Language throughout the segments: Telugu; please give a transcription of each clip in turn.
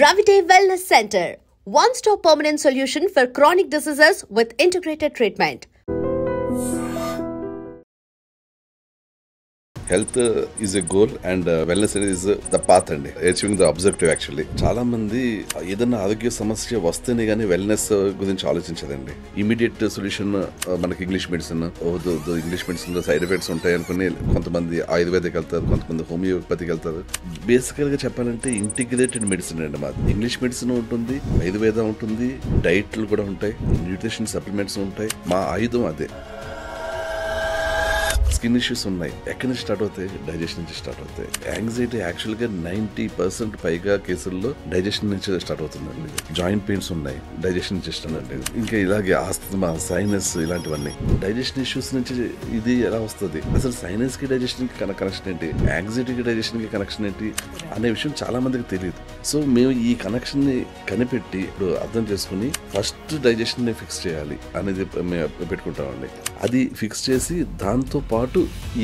Ravide Wellness Center, one-stop permanent solution for chronic diseases with integrated treatment. Health is a goal and wellness is the path and achieving the objective actually. చాలా మంది ఏదైనా ఆరోగ్య సమస్య వస్తేనే గానీ వెల్నెస్ గురించి ఆలోచించదండి. ఇమీడియట్ సొల్యూషన్ మనకి ఇంగ్లీష్ మెడిసిన్, ఇంగ్లీష్ మెడిసిన్ లో సైడ్ ఎఫెక్ట్స్ ఉంటాయి అనుకుని కొంతమంది ఆయుర్వేదకి వెళ్తారు, కొంతమంది హోమియోపతికి వెళ్తారు. బేసికల్ గా చెప్పాలంటే ఇంటిగ్రేటెడ్ మెడిసిన్ అండి మాది. ఇంగ్లీష్ మెడిసిన్ ఉంటుంది, ఆయుర్వేద ఉంటుంది, డైట్లు కూడా ఉంటాయి, న్యూట్రిషన్ సప్లిమెంట్స్ ఉంటాయి. మా ఆయుధం అదే. స్కిన్ ఇష్యూస్ ఉన్నాయి, ఎక్కడి నుంచి స్టార్ట్ అవుతాయి? డైజెషన్ నుంచి స్టార్ట్ అవుతాయి. యాంగ్జైటీ యాక్చువల్గా 90% పైగా కేసుల్లో డైజెషన్ నుంచి స్టార్ట్ అవుతుందండి. జాయింట్ పెయిన్స్ ఉన్నాయి, డైజెషన్ నుంచి స్టార్ట్ అండి. ఇంకా ఇలాగే ఆస్తమా, సైనస్ ఇలాంటివన్నీ డైజెషన్ ఇష్యూస్ నుంచి. ఇది ఎలా వస్తుంది? అసలు సైనస్ కి డైజెషన్ కి కనెక్షన్ ఏంటి, యాంగ్జైటీకి డైజెషన్ కి కనెక్షన్ ఏంటి అనే విషయం చాలా మందికి తెలియదు. సో మేము ఈ కనెక్షన్ ని కనిపెట్టి ఇప్పుడు అర్థం చేసుకుని ఫస్ట్ డైజెషన్ ని ఫిక్స్ చేయాలి అనేది మేము పెట్టుకుంటామండి. అది ఫిక్స్ చేసి దాంతో పాటు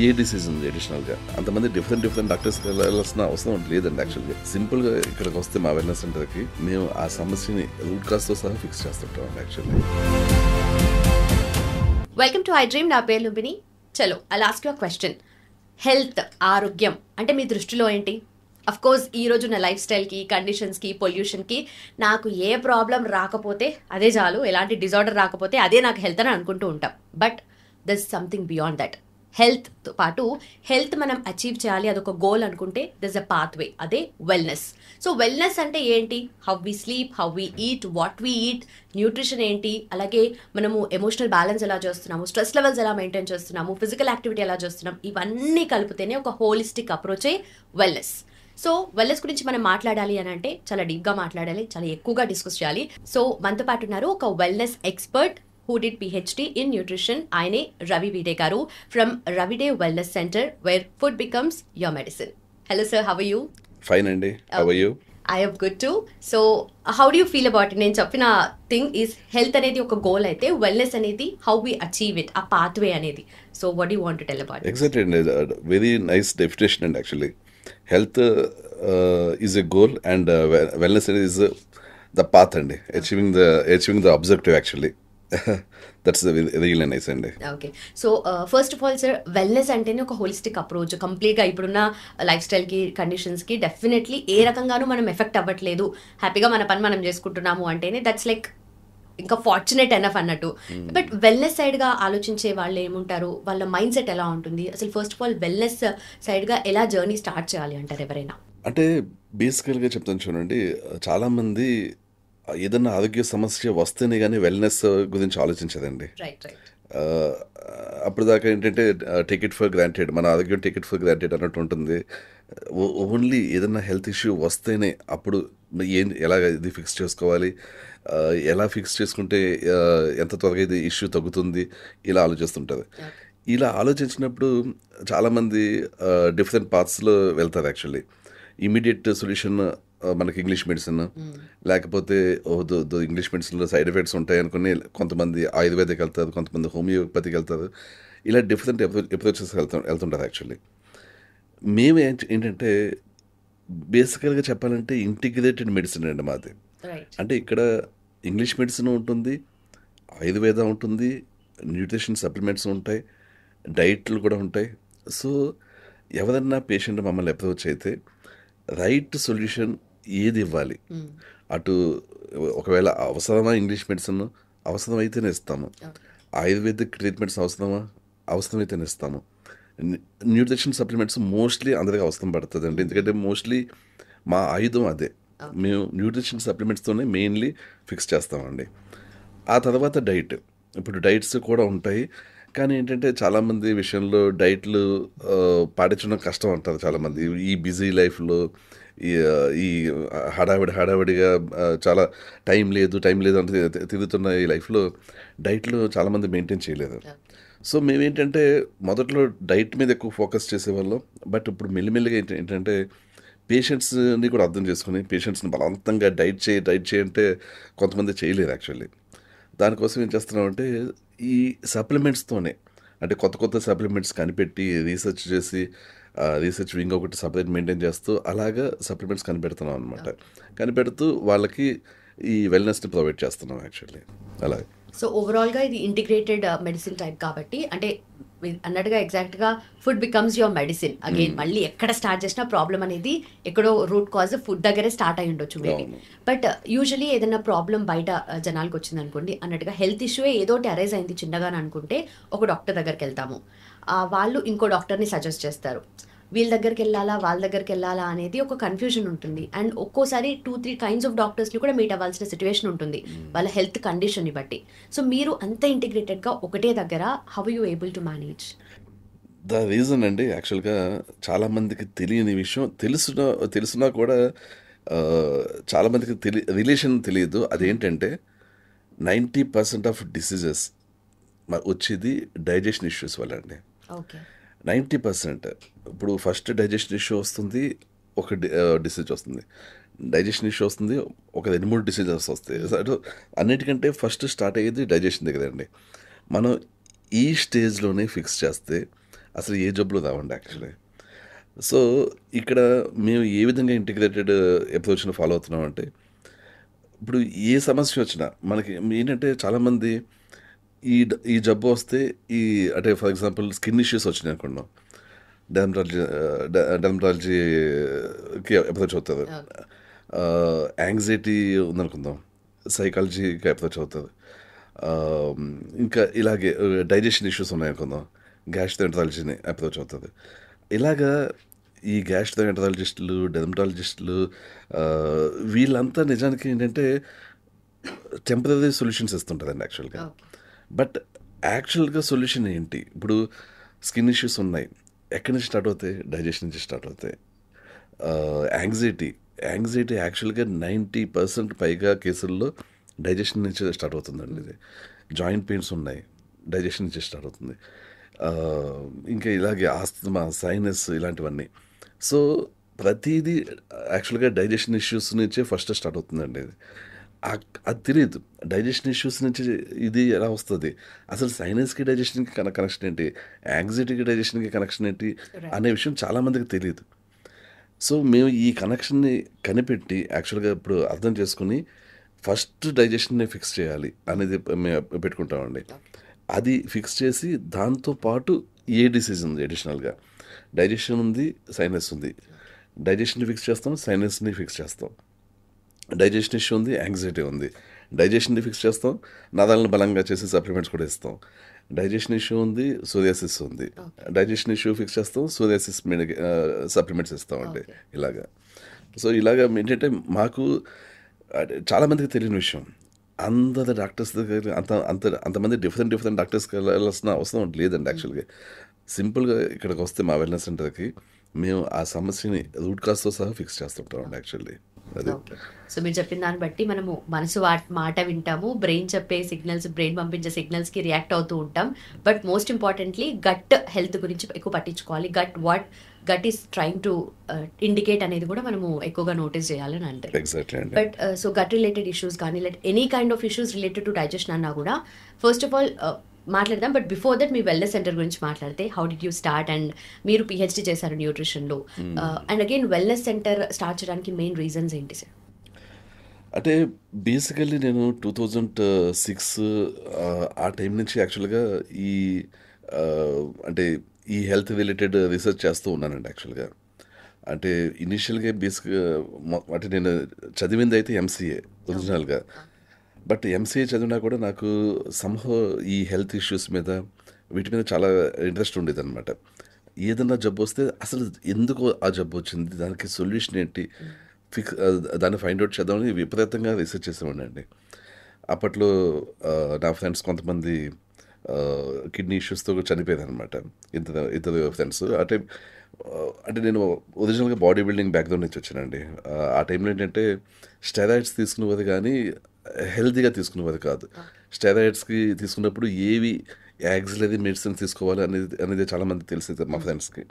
ఏ డిసీజ్ ఉంది అడిషనల్ గా, అంతమంది డిఫరెంట్ డాక్టర్స్ వెళ్ళాల్సిన అవసరం లేదండి. యాక్చువల్గా సింపుల్ గా ఇక్కడికి వస్తే మా వెల్నెస్ సెంటర్ కి మేము ఆ సమస్యని రూట్ కాజ్ తో సహా ఫిక్స్ చేస్తుంటాం actually. Welcome to I dream. నా పేరు లుంబిని. చలో I'll ask you a question. Health, ఆరోగ్యం అంటే మీ దృష్టిలో ఏంటి? అఫ్ కోర్స్ ఈ రోజు నా లైఫ్ స్టైల్కి, కండిషన్స్కి, పొల్యూషన్కి నాకు ఏ ప్రాబ్లం రాకపోతే అదే చాలు, ఎలాంటి డిజార్డర్ రాకపోతే అదే నాకు హెల్త్ అని అనుకుంటూ ఉంటాం. But there is something beyond that. హెల్త్తో పాటు హెల్త్ మనం అచీవ్ చేయాలి, అదొక గోల్ అనుకుంటే దర్ ఇస్ అ పాత్వే, అదే వెల్నెస్. సో వెల్నెస్ అంటే ఏంటి? How we sleep, how we eat, what we eat, nutrition ఏంటి, అలాగే మనము ఎమోషనల్ బ్యాలెన్స్ ఎలా చేస్తున్నాము, స్ట్రెస్ లెవెల్స్ ఎలా మెయింటైన్ చేస్తున్నాము, ఫిజికల్ యాక్టివిటీ ఎలా చేస్తున్నాం, ఇవన్నీ కలిపితేనే ఒక హోలిస్టిక్ అప్రోచే వెల్నెస్. సో వెల్నెస్ గురించి మనం మాట్లాడాలి అని అంటే చాలా డీప్గా మాట్లాడాలి, చాలా ఎక్కువగా డిస్కస్ చేయాలి. సో మనతో పాటు ఉన్నారు ఒక wellness expert who did PhD in nutrition. Aine Ravi Vide garu from Ravide Wellness Center, where food becomes your medicine. Hello sir, how are you? Fine Andy, how are you? I am good too. So how do you feel about it? Nenu cheppina thing is health anedi oka goal aithe wellness anedi how we achieve it, a pathway anedi. So what do you want to tell about it? Exactly, very nice definition. And actually health is a goal and wellness is the path and achieving the objective actually. That's really nice అండి. Okay, so first of all sir, wellness అంటేనే ఒక హోలిస్టిక్ అప్రోచ్. కంప్లీట్గా ఇప్పుడున్న లైఫ్ స్టైల్కి, కండిషన్స్కి డెఫినెట్లీ ఏ రకంగానూ మనం ఎఫెక్ట్ అవ్వట్లేదు, హ్యాపీగా మన పని మనం చేసుకుంటున్నాము అంటేనే దట్స్ లైక్ ఇంకా ఫార్చునేట్ ఎనఫ్ అన్నట్టు. బట్ వెల్నెస్ సైడ్గా ఆలోచించే వాళ్ళు ఏముంటారు, వాళ్ళ మైండ్ సెట్ ఎలా ఉంటుంది, అసలు ఫస్ట్ ఆఫ్ ఆల్ వెల్నెస్ సైడ్గా ఎలా జర్నీ స్టార్ట్ చేయాలి అంటారు ఎవరైనా? అంటే బేసికల్గా చెప్తాను చూడండి, చాలామంది ఏదన్నా ఆరోగ్య సమస్య వస్తేనే కానీ వెల్నెస్ గురించి ఆలోచించదండి. అప్పుడు దాకా ఏంటంటే టేక్ ఇట్ ఫర్ గ్రాంటెడ్, మన ఆరోగ్యం టేక్ ఇట్ ఫర్ గ్రాంటెడ్ అన్నట్టు ఉంటుంది. ఓన్లీ ఏదన్నా హెల్త్ ఇష్యూ వస్తేనే అప్పుడు ఎలా ఇది ఫిక్స్ చేసుకోవాలి, ఎలా ఫిక్స్ చేసుకుంటే ఎంత త్వరగా ఇది ఇష్యూ తగ్గుతుంది, ఇలా ఆలోచిస్తుంటుంది. ఇలా ఆలోచించినప్పుడు చాలామంది డిఫరెంట్ పాత్స్లో వెళ్తారు యాక్చువల్లీ. ఇమీడియట్ సొల్యూషన్ మనకి ఇంగ్లీష్ మెడిసిన్, లేకపోతే ఇంగ్లీష్ మెడిసిన్లో సైడ్ ఎఫెక్ట్స్ ఉంటాయి అనుకుని కొంతమంది ఆయుర్వేదకి వెళ్తారు, కొంతమంది హోమియోపతికి వెళ్తారు. ఇలా డిఫరెంట్ అప్రోచెస్ వెళ్తుంటారు యాక్చువల్లీ. మేము ఏంటంటే బేసికల్గా చెప్పాలంటే ఇంటిగ్రేటెడ్ మెడిసిన్ అండి మాది. అంటే ఇక్కడ ఇంగ్లీష్ మెడిసిన్ ఉంటుంది, ఆయుర్వేద ఉంటుంది, న్యూట్రిషన్ సప్లిమెంట్స్ ఉంటాయి, డైట్లు కూడా ఉంటాయి. సో ఎవరన్నా పేషెంట్ మమ్మల్ని అప్రోచ్ అయితే రైట్ సొల్యూషన్ ఏది ఇవ్వాలి, అటు ఒకవేళ అవసరమా ఇంగ్లీష్ మెడిసిన్, అవసరమైతేనే ఇస్తాము. ఆయుర్వేదిక్ ట్రీట్మెంట్స్ అవసరమైతేనే ఇస్తాము. న్యూట్రిషన్ సప్లిమెంట్స్ మోస్ట్లీ అందరికీ అవసరం పడుతుంది అండి, ఎందుకంటే మోస్ట్లీ మా ఆయుధం అదే. మేము న్యూట్రిషన్ సప్లిమెంట్స్తోనే మెయిన్లీ ఫిక్స్ చేస్తామండి. ఆ తర్వాత డైట్, ఇప్పుడు డైట్స్ కూడా ఉంటాయి, కానీ ఏంటంటే చాలామంది విషయంలో డైట్లు పాటించడం కష్టం అంటారు చాలామంది. ఈ బిజీ లైఫ్లో ఈ హడావిడిగా చాలా టైం లేదు అంటే తిరుగుతున్న ఈ లైఫ్లో డైట్లు చాలామంది మెయింటైన్ చేయలేదు. సో మేమేంటంటే మొదట్లో డైట్ మీద ఎక్కువ ఫోకస్ చేసేవాళ్ళం. బట్ ఇప్పుడు మెల్లిమెల్లిగా ఏంటంటే పేషెంట్స్ని కూడా అర్థం చేసుకుని, పేషెంట్స్ని బలవంతంగా డైట్ చేయంటే కొంతమంది చేయలేరు యాక్చువల్లీ. దానికోసం ఏం చేస్తున్నామంటే ఈ సప్లిమెంట్స్తోనే, అంటే కొత్త సప్లిమెంట్స్ కనిపెట్టి రీసెర్చ్ చేసి రీసెర్చ్ వింగ్ ఒకటి సపరేట్ మెయింటైన్ చేస్తూ అలాగా సప్లిమెంట్స్ కనిపెడుతున్నాం అనమాట. కనిపెడుతూ వాళ్ళకి ఈ వెల్నెస్ని ప్రొవైడ్ చేస్తున్నాం యాక్చువల్లీ అలాగే. సో ఓవరాల్గా ఇది ఇంటిగ్రేటెడ్ మెడిసిన్ టైప్ కాబట్టి, అంటే అన్నట్టుగా ఎగ్జాక్ట్గా food becomes your medicine again. మళ్ళీ ఎక్కడ స్టార్ట్ చేసినా ప్రాబ్లం అనేది ఎక్కడో రూట్ కాజ్ ఫుడ్ దగ్గరే స్టార్ట్ అయి ఉండొచ్చు మేబీ. బట్ యూజువలీ ఏదైనా ప్రాబ్లం బయట జనాలకు వచ్చింది అనుకోండి, అన్నట్టుగా హెల్త్ ఇష్యూ ఏదోటి అరైజ్ అయింది చిన్నగా అనుకుంటే ఒక డాక్టర్ దగ్గరికి వెళ్తాము, వాళ్ళు ఇంకో డాక్టర్ని సజెస్ట్ చేస్తారు. వీళ్ళ దగ్గరికి వెళ్ళాలా వాళ్ళ దగ్గరికి వెళ్ళాలా అనేది ఒక కన్ఫ్యూజన్ ఉంటుంది. అండ్ ఒక్కోసారి 2-3 కైండ్స్ ఆఫ్ డాక్టర్స్ని కూడా మీట్ అవ్వాల్సిన సిచ్యువేషన్ ఉంటుంది వాళ్ళ హెల్త్ కండిషన్ని బట్టి. సో మీరు అంత ఇంటిగ్రేటెడ్గా ఒకటే దగ్గర how you able to manage? The reason అండి యాక్చువల్గా చాలామందికి తెలియని విషయం, తెలుసునా కూడా చాలామందికి రిలేషన్ తెలియదు. అదేంటంటే 90% ఆఫ్ డిసీజెస్ వచ్చేది డైజెషన్ ఇష్యూస్ వల్ల అండి. ఓకే, 90%. ఇప్పుడు ఫస్ట్ డైజెషన్ ఇష్యూ వస్తుంది, ఒక డిసీజ్ వస్తుంది. డైజెషన్ ఇష్యూ వస్తుంది, ఒక 2-3 డిసీజెస్ వస్తాయి. అటు అన్నిటికంటే ఫస్ట్ స్టార్ట్ అయ్యేది డైజెషన్ దగ్గరండి. మనం ఈ స్టేజ్లోనే ఫిక్స్ చేస్తే అసలు ఏ జబ్బులు రావండి యాక్చువల్లీ. సో ఇక్కడ మేము ఏ విధంగా ఇంటిగ్రేటెడ్ అప్రోచ్ని ఫాలో అవుతున్నాం అంటే, ఇప్పుడు ఏ సమస్య వచ్చినా మనకి ఏంటంటే చాలామంది ఈ జబ్బు వస్తే అంటే ఫర్ ఎగ్జాంపుల్ స్కిన్ ఇష్యూస్ వచ్చినాయి అనుకున్నాం, డెర్మటాలజీకి అప్రోచ్ అవుతుంది. యాంగ్జైటీ ఉందనుకుందాం, సైకాలజీకి అప్రోచ్ అవుతుంది. ఇంకా ఇలాగే డైజెషన్ ఇష్యూస్ ఉన్నాయనుకుందాం, గ్యాస్ట్రోఎంటరాలజీని అప్రోచ్ అవుతుంది. ఇలాగా ఈ గ్యాస్ట్రోఎంటరాలజిస్టులు, డెర్మటాలజిస్టులు వీళ్ళంతా నిజానికి ఏంటంటే టెంపరీ సొల్యూషన్స్ ఇస్తుంటారండి యాక్చువల్గా. బట్ యాక్చువల్గా సొల్యూషన్ ఏంటి? ఇప్పుడు స్కిన్ ఇష్యూస్ ఉన్నాయి, ఎక్కడి నుంచి స్టార్ట్ అవుతాయి? డైజెషన్ నుంచి స్టార్ట్ అవుతాయి. యాంగ్జైటీ యాక్చువల్గా 90% పైగా కేసుల్లో డైజెషన్ నుంచి స్టార్ట్ అవుతుందండి. ఇది జాయింట్ పెయిన్స్ ఉన్నాయి, డైజెషన్ నుంచి స్టార్ట్ అవుతుంది. ఇంకా ఇలాగే ఆస్తమా, సైనస్ ఇలాంటివన్నీ. సో ప్రతిదీ యాక్చువల్గా డైజెషన్ ఇష్యూస్ నుంచే ఫస్ట్ స్టార్ట్ అవుతుందండి. అది తెలియదు డైజెషన్ ఇష్యూస్ నుంచి ఇది ఎలా వస్తుంది, అసలు సైనస్కి డైజెషన్కి కనెక్షన్ ఏంటి, యాంగ్జైటీకి డైజెషన్కి కనెక్షన్ ఏంటి అనే విషయం చాలామందికి తెలియదు. సో మేము ఈ కనెక్షన్ని కనిపెట్టి యాక్చువల్గా ఇప్పుడు అర్థం చేసుకుని ఫస్ట్ డైజెషన్ని ఫిక్స్ చేయాలి అనేది మేము పెట్టుకుంటామండి. అది ఫిక్స్ చేసి దాంతోపాటు ఏ డిసీజ్ ఉంది అడిషనల్గా, డైజెషన్ ఉంది, సైనస్ ఉంది, డైజెషన్ని ఫిక్స్ చేస్తాం, సైనస్ని ఫిక్స్ చేస్తాం. డైజెషన్ ఇష్యూ ఉంది, యాంగ్జైటీ ఉంది, డైజెషన్ని ఫిక్స్ చేస్తాం, నరాలను బలంగా చేసి సప్లిమెంట్స్ కూడా ఇస్తాం. డైజెషన్ ఇష్యూ ఉంది, సోరియాసిస్ ఉంది, డైజెషన్ ఇష్యూ ఫిక్స్ చేస్తాం, సోరియాసిస్ సప్లిమెంట్స్ ఇస్తామండి ఇలాగా. సో ఇలాగా ఏంటంటే మాకు చాలామందికి తెలియని విషయం, అందరి డాక్టర్స్ దగ్గర అంతమంది డిఫరెంట్ డాక్టర్స్కి వెళ్ళాల్సిన అవసరం లేదండి యాక్చువల్గా. సింపుల్గా ఇక్కడికి వస్తే మా వెల్నెస్ సెంటర్కి మేము ఆ సమస్యని రూట్ కాజ్తో సహా ఫిక్స్ చేస్తుంటాం యాక్చువల్లీ. అది సో మీరు చెప్పిన దాన్ని బట్టి మనము మనసు మాట వింటాము, బ్రెయిన్ చెప్పే సిగ్నల్స్, బ్రెయిన్ పంపించే సిగ్నల్స్కి రియాక్ట్ అవుతూ ఉంటాం. But most importantly gut health గురించి ఎక్కువ పట్టించుకోవాలి. Gut is trying to indicate అనేది కూడా మనము ఎక్కువగా నోటీస్ చేయాలని అంటే. But so gut related issues కానీ any kind of issues related to digestion అన్నా కూడా ఫస్ట్ ఆఫ్ ఆల్ మాట్లాడదాం. బట్ బిఫోర్ దట్ మీ వెల్నెస్ సెంటర్ గురించి మాట్లాడితే, how did you start? And మీరు పిహెచ్డి చేశారు న్యూట్రిషన్లో. And again wellness centre start చేయడానికి మెయిన్ రీజన్స్ ఏంటి సార్? అంటే బేసికల్లీ నేను 2006 ఆ టైం నుంచి యాక్చువల్గా అంటే ఈ హెల్త్ రిలేటెడ్ రీసెర్చ్ చేస్తూ ఉన్నానండి యాక్చువల్గా. అంటే ఇనిషియల్గా అంటే నేను చదివింది అయితే ఎంసీఏ ఒరిజినల్గా. బట్ ఎంసీఏ చదివినా కూడా నాకు సంహో ఈ హెల్త్ ఇష్యూస్ మీద వీటి మీద చాలా ఇంట్రెస్ట్ ఉండేది అనమాట. ఏదన్నా జబ్బు వస్తే అసలు ఎందుకు ఆ జబ్బు వచ్చింది, దానికి సొల్యూషన్ ఏంటి, దాన్ని ఫైండ్ అవుట్ చేద్దామని విపరీతంగా రీసెర్చ్ చేసేవాడినండి. అప్పట్లో నా ఫ్రెండ్స్ కొంతమంది కిడ్నీ ఇష్యూస్తో చనిపోయారు అనమాట, ఇద్దరు ఫ్రెండ్స్. అంటే నేను ఒరిజినల్గా బాడీ బిల్డింగ్ బ్యాక్గ్రౌండ్ నుంచి వచ్చానండి. ఆ టైంలో ఏంటంటే స్టెరాయిడ్స్ తీసుకునేవారు కానీ హెల్తీగా తీసుకునేవారు కాదు. స్టెరాయిడ్స్కి తీసుకున్నప్పుడు ఏవి యాక్సిలరీ మెడిసిన్ తీసుకోవాలి అనేది చాలామంది తెలిసింది మా ఫ్రెండ్స్కి.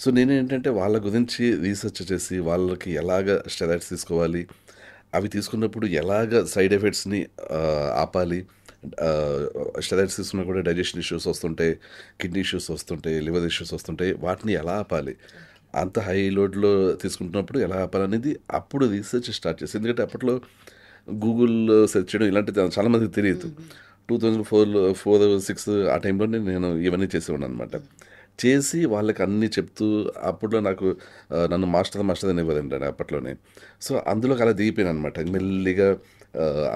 సో నేనేంటంటే వాళ్ళ గురించి రీసెర్చ్ చేసి వాళ్ళకి ఎలాగ స్టెరాయిడ్స్ తీసుకోవాలి, అవి తీసుకున్నప్పుడు ఎలాగ సైడ్ ఎఫెక్ట్స్ని ఆపాలి, స్టెరాయిడ్స్ తీసుకున్నా కూడా డైజెషన్ ఇష్యూస్ వస్తుంటాయి, కిడ్నీ ఇష్యూస్ వస్తుంటాయి, లివర్ ఇష్యూస్ వస్తుంటాయి. వాటిని ఎలా ఆపాలి, అంత హై లోడ్లో తీసుకుంటున్నప్పుడు ఎలా ఆపాలనేది అప్పుడు రీసెర్చ్ స్టార్ట్ చేసి. ఎందుకంటే అప్పట్లో గూగుల్ సెర్చ్ చేయడం ఇలాంటిది చాలామందికి తెలియదు. 2004, 6 ఆ టైంలోనే నేను ఇవన్నీ చేసేవాడిని అనమాట. చేసి వాళ్ళకి అన్నీ చెప్తూ, అప్పట్లో నాకు నన్ను మాస్టర్ అనేవారండి అప్పట్లోనే. సో అందులోకి అలా దిగిపోయాను అనమాట. మెల్లిగా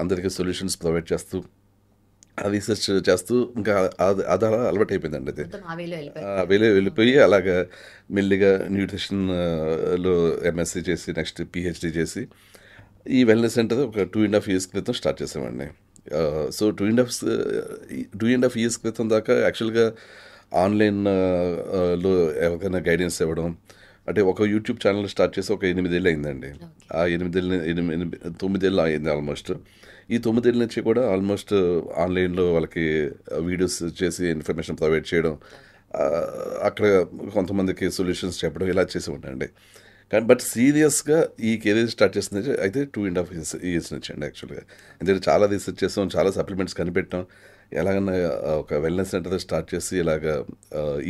అందరికీ సొల్యూషన్స్ ప్రొవైడ్ చేస్తూ, ఆ రీసెర్చ్ చేస్తూ, ఇంకా అది అలా అలవాటు అయిపోయిందండి. అది మొత్తం ఆ వేలో వెళ్ళిపోయారు. వెళ్ళిపోయి అలాగా మెల్లిగా న్యూట్రిషన్ లో ఎంఎస్సీ చేసి, నెక్స్ట్ పిహెచ్డి చేసి, ఈ వెల్నెస్ సెంటర్ ఒక 2.5 years క్రితం స్టార్ట్ చేసామండి. సో 2.5 years క్రితం దాకా యాక్చువల్గా ఆన్లైన్ లో ఎవరికైనా గైడెన్స్ ఇవ్వడం, అంటే ఒక యూట్యూబ్ ఛానల్ స్టార్ట్ చేసి ఒక 8 ఏళ్ళు అయిందండి. ఆ 9 ఏళ్ళు అయింది ఆల్మోస్ట్. ఈ 9 ఏళ్ళ నుంచి కూడా ఆల్మోస్ట్ ఆన్లైన్లో వాళ్ళకి వీడియోస్ చేసి ఇన్ఫర్మేషన్ ప్రొవైడ్ చేయడం, ఆ, అక్కడ కొంతమందికి సొల్యూషన్స్ చెప్పడం, ఇలా చేసి ఉంటాయండి. కానీ బట్ సీరియస్గా ఈ కెరీర్ స్టార్ట్ చేసింది అయితే 2.5 years నుంచి అండి యాక్చువల్గా. ఎందుకంటే చాలా రీసెర్చ్ చేస్తాం, చాలా సప్లిమెంట్స్ కనిపెట్టాం. ఎలాగన్నా ఒక వెల్నెస్ సెంటర్ స్టార్ట్ చేసి ఇలాగ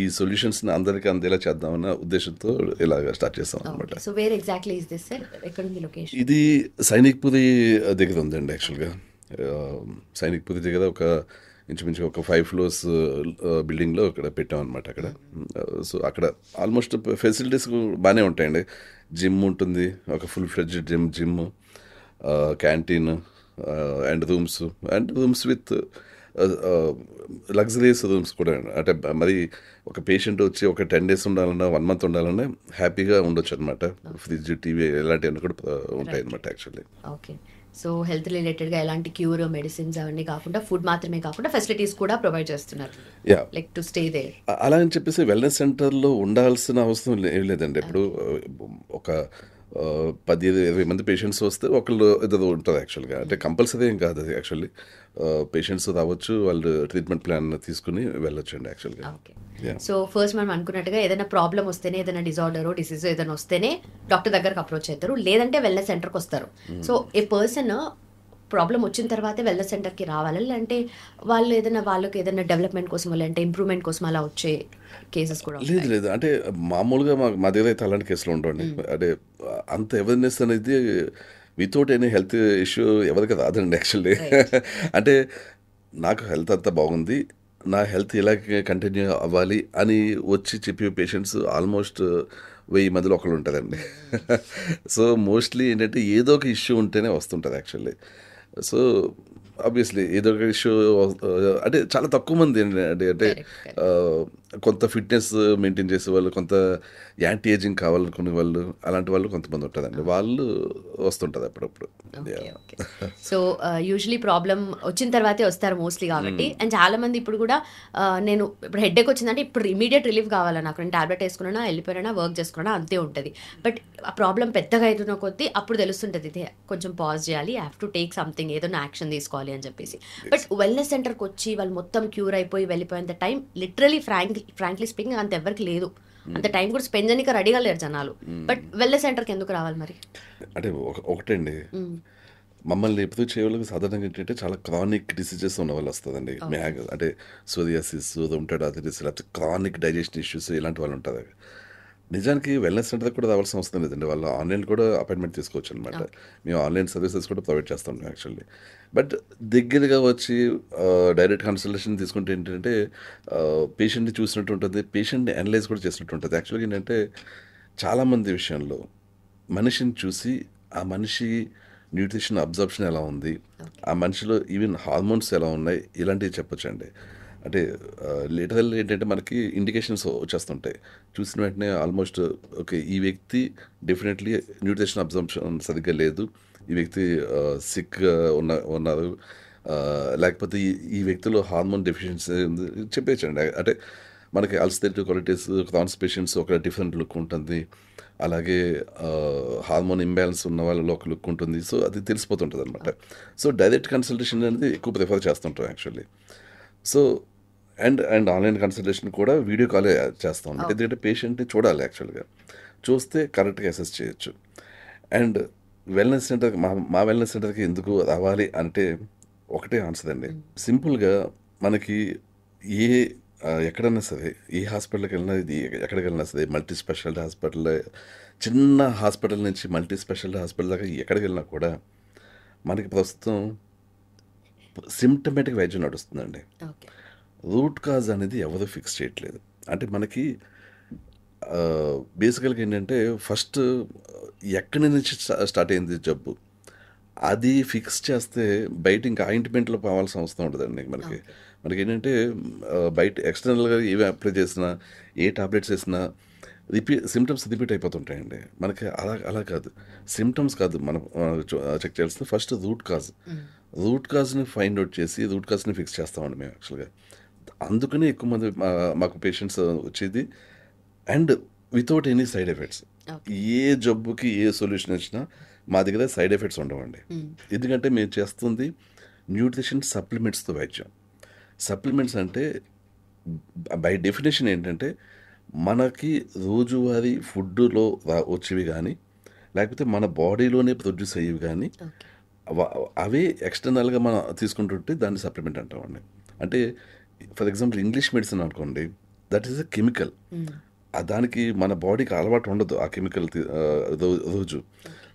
ఈ సొల్యూషన్స్ని అందరికీ అందేలా చేద్దామన్న ఉద్దేశంతో ఇలాగ స్టార్ట్ చేస్తాం అనమాట. So where exactly is this sir? ఎక్కడ ఉంది లొకేషన్? ఇది సైనిక్పురి దగ్గర ఉందండి యాక్చువల్గా. సైనిక్పురి దగ్గర ఒక ఇంచుమించు ఒక 5 floors బిల్డింగ్లో ఇక్కడ పెట్టాం అనమాట అక్కడ. సో అక్కడ ఆల్మోస్ట్ ఫెసిలిటీస్ బాగానే ఉంటాయండి. జిమ్ ఉంటుంది, ఒక full fledged gym, canteen, and rooms with luxuries rooms కూడా. అంటే మరి ఒక పేషెంట్ వచ్చి ఒక 10 days ఉండాలన్నా, 1 month ఉండాలన్నా హ్యాపీగా ఉండొచ్చు అనమాట. ఫ్రిడ్జ్, టీవీ ఇలాంటివన్నీ కూడా ఉంటాయి అనమాట యాక్చువల్లీ. ఓకే. సో హెల్త్ రిలేటెడ్గా ఎలాంటి క్యూర్, మెడిసిన్స్ అవన్నీ కాకుండా ఫుడ్ మాత్రమే కాకుండా ఫెసిలిటీస్ కూడా ప్రొవైడ్ చేస్తున్నారు, yeah. Like to stay there. అలా అని చెప్పేసి వెల్నెస్ సెంటర్లో ఉండాల్సిన అవసరం ఏం లేదండి. ఇప్పుడు ఒక 10-20 మంది పేషెంట్స్ వస్తే ఒకళ్ళు ఇద్దరు ఉంటారు యాక్చువల్గా. అంటే కంపల్సరీ ఏం కాదు అది యాక్చువల్లీ. పేషెంట్స్ రావచ్చు, వాళ్ళు ట్రీట్మెంట్ ప్లాన్ తీసుకుని వెళ్ళొచ్చు అండి యాక్చువల్గా. ఓకే. సో ఫస్ట్ మనం అనుకున్నట్టుగా ఏదైనా ప్రాబ్లం వస్తేనే, ఏదైనా డిజార్డరో డిసీజో ఏదైనా వస్తేనే డాక్టర్ దగ్గరకు అప్రోచ్ అవుతారు, లేదంటే వెల్నెస్ సెంటర్కి వస్తారు. సో ఏ పర్సన్ ప్రాబ్లం వచ్చిన తర్వాతే వెల్నెస్ సెంటర్కి రావాలి, లేదంటే వాళ్ళు ఏదైనా వాళ్ళకి ఏదైనా డెవలప్మెంట్ కోసం, లేదంటే ఇంప్రూవ్మెంట్ కోసం అలా వచ్చే కేసెస్ కూడా లేదు. అంటే మామూలుగా మా దగ్గర అయితే అలాంటి కేసులు ఉంటాయండి. అంటే అంత అవేర్నెస్ అనేది వితౌట్ ఎనీ హెల్త్ ఇష్యూ ఎవరికి రాదండి యాక్చువల్లీ. అంటే నాకు హెల్త్ అంతా బాగుంది, నా హెల్త్ ఇలా కంటిన్యూ అవ్వాలి అని వచ్చి చెప్పే పేషెంట్స్ ఆల్మోస్ట్ 1000 మందిలో ఒకళ్ళు ఉంటారండి. సో మోస్ట్లీ ఏంటంటే ఏదో ఒక ఇష్యూ ఉంటేనే వస్తుంటుంది యాక్చువల్లీ. సో ఆబ్వియస్లీ ఏదో ఒక ఇష్యూ, అంటే చాలా తక్కువ మంది అంటే కొంత ఫిట్నెస్ మెయింటైన్ చేసే వాళ్ళు, కొంత యాంటీ ఏజింగ్ కావాలనుకునే వాళ్ళు, అలాంటి వాళ్ళు కొంతమంది ఉంటుందండి. వాళ్ళు వస్తుంటుంది అప్పుడప్పుడు. సో యూజువలీ ప్రాబ్లం వచ్చిన తర్వాతే వస్తారు మోస్ట్లీ కాబట్టి. అండ్ చాలా మంది ఇప్పుడు కూడా నేను ఇప్పుడు హెడ్ఏక్ వచ్చిందంటే ఇప్పుడు ఇమీడియట్ రిలీఫ్ కావాలి నాకు, నేను టాబ్లెట్ వేసుకున్నా, వెళ్ళిపోయినా, వర్క్ చేసుకున్నా, అంతే ఉంటుంది. బట్ ఆ ప్రాబ్లం పెద్దగా అవుతున్న కొద్దీ అప్పుడు తెలుస్తుంటుంది, ఇది కొంచెం పాజ్ చేయాలి, హ్యావ్ టు టేక్ సంథింగ్, ఏదైనా యాక్షన్ తీసుకోవాలి అని చెప్పేసి. బట్ వెల్నెస్ సెంటర్కి వచ్చి వాళ్ళు మొత్తం క్యూర్ అయిపోయి వెళ్ళిపోయేంత టైం లిటరలీ ఫ్రాంక్లీ స్పీకింగ్ అంత ఎవరికి లేదు. అంత టైం కూడా స్పెండ్ చేయడానికి రెడీగా లేరు జనాలు. బట్ వెల్నెస్ సెంటర్కి ఎందుకు రావాలి మరి? అంటే ఒకటండి, మమ్మల్ని ఎప్పుడు చేయడానికి సాధారణంగా ఏంటంటే చాలా క్రానిక్ డిసీజెస్ ఉన్న వాళ్ళు వస్తుందండి. అంటే సోరియాసిస్, రొమటాయిడ్ ఆర్థరైటిస్, లేకపోతే క్రానిక్ డైజెషన్ ఇష్యూస్, ఇలాంటి వాళ్ళు ఉంటారు. నిజానికి వెల్నెస్ సెంటర్ కూడా రావాల్సిన అవసరం లేదండి. వాళ్ళు ఆన్లైన్ కూడా అపాయింట్మెంట్ తీసుకోవచ్చు అనమాట. మేము ఆన్లైన్ సర్వీసెస్ కూడా ప్రొవైడ్ చేస్తాం యాక్చువల్లీ. బట్ దగ్గరగా వచ్చి డైరెక్ట్ కన్సల్టేషన్ తీసుకుంటే ఏంటంటే పేషెంట్ని చూసినట్టు ఉంటుంది, పేషెంట్ని అనలైజ్ కూడా చేసినట్టు ఉంటుంది. యాక్చువల్గా ఏంటంటే చాలామంది విషయంలో మనిషిని చూసి ఆ మనిషి న్యూట్రిషన్ అబ్జర్ప్షన్ ఎలా ఉంది, ఆ మనిషిలో ఈవెన్ హార్మోన్స్ ఎలా ఉన్నాయి, ఇలాంటివి చెప్పొచ్చండి. అంటే లిటరల్ ఏంటంటే మనకి ఇండికేషన్స్ వచ్చేస్తుంటాయి. చూసిన వెంటనే ఆల్మోస్ట్ ఓకే, ఈ వ్యక్తి డెఫినెట్లీ న్యూట్రిషన్ అబ్జర్ప్షన్ సరిగ్గా లేదు, ఈ వ్యక్తి సిక్గా ఉన్నారు, లేకపోతే ఈ వ్యక్తిలో హార్మోన్ డెఫిషియన్సీ ఉంది చెప్పేయచ్చండి. అంటే మనకి అల్సరేటివ్ క్వాలిటీస్, క్రాన్స్ పేషెంట్స్ ఒక డిఫరెంట్ లుక్ ఉంటుంది, అలాగే హార్మోన్ ఇంబ్యాలెన్స్ ఉన్న వాళ్ళలో ఒక లుక్ ఉంటుంది. సో అది తెలిసిపోతుంటుంది అనమాట. సో డైరెక్ట్ కన్సల్టేషన్ అనేది ఎక్కువ ప్రిఫర్ చేస్తుంటాం actually. So and online consultation కూడా వీడియో కాలే చేస్తాం అనమాట. ఎందుకంటే పేషెంట్ని చూడాలి యాక్చువల్గా, చూస్తే కరెక్ట్గా అసెస్ చేయొచ్చు. అండ్ వెల్నెస్ సెంటర్కి మా వెల్నెస్ సెంటర్కి ఎందుకు రావాలి అంటే ఒకటే ఆన్సర్ అండి. సింపుల్గా మనకి ఏ ఎక్కడైనా సరే, ఏ హాస్పిటల్కి వెళ్ళినా, ఇది ఎక్కడికి వెళ్ళినా సరే, మల్టీ స్పెషాలిటీ హాస్పిటల్, చిన్న హాస్పిటల్ నుంచి మల్టీ స్పెషాలిటీ హాస్పిటల్ దాకా ఎక్కడికి వెళ్ళినా కూడా మనకి ప్రస్తుతం సిమ్టమేటిక్ వైద్యం నడుస్తుందండి. ఓకే. రూట్ కాజ్ అనేది ఎవరు ఫిక్స్ చేయట్లేదు. అంటే మనకి బేసికల్గా ఏంటంటే ఫస్ట్ ఎక్కడి నుంచి స్టార్ట్ అయింది జబ్బు, అది ఫిక్స్ చేస్తే బయట ఇంకా ఆయింట్మెంట్లో పోవాల్సిన అవసరం ఉండదండి మనకి. ఓకే. మనకి ఏంటంటే బయట ఎక్స్టర్నల్గా ఏవి అప్లై చేసినా, ఏ టాబ్లెట్స్ వేసినా సిమ్టమ్స్ రిపీట్ అయిపోతుంటాయండి. మనకి అలా అలా కాదు, సిమ్టమ్స్ కాదు మనం చెక్ చేయాల్సింది ఫస్ట్ రూట్ కాజ్. రూట్ కాజ్ని ఫైండ్ అవుట్ చేసి రూట్ కాజ్ని ఫిక్స్ చేస్తామండి మేము యాక్చువల్గా. అందుకనే ఎక్కువ మంది మాకు పేషెంట్స్ వచ్చేది, and without any side effects. Okay. ఏ జబ్బుకి ఏ సొల్యూషన్ వచ్చినా మా దగ్గర సైడ్ ఎఫెక్ట్స్ ఉండవండి. ఎందుకంటే మేము చేస్తుంది న్యూట్రిషన్ సప్లిమెంట్స్తో వైద్యం. సప్లిమెంట్స్ అంటే బై డెఫినేషన్ ఏంటంటే మనకి రోజువారీ ఫుడ్లో వచ్చేవి కానీ, లేకపోతే మన బాడీలోనే ప్రొడ్యూస్ అయ్యేవి కానీ, ఓకే. అవే ఎక్స్టర్నల్గా మనం తీసుకుంటుంటే దాన్ని సప్లిమెంట్ అంటామండి. అంటే ఫర్ ఎగ్జాంపుల్ ఇంగ్లీష్ మెడిసిన్ అనుకోండి, దట్ ఈస్ ఎ కెమికల్. దానికి మన బాడీకి అలవాటు ఉండదు ఆ కెమికల్ రోజు.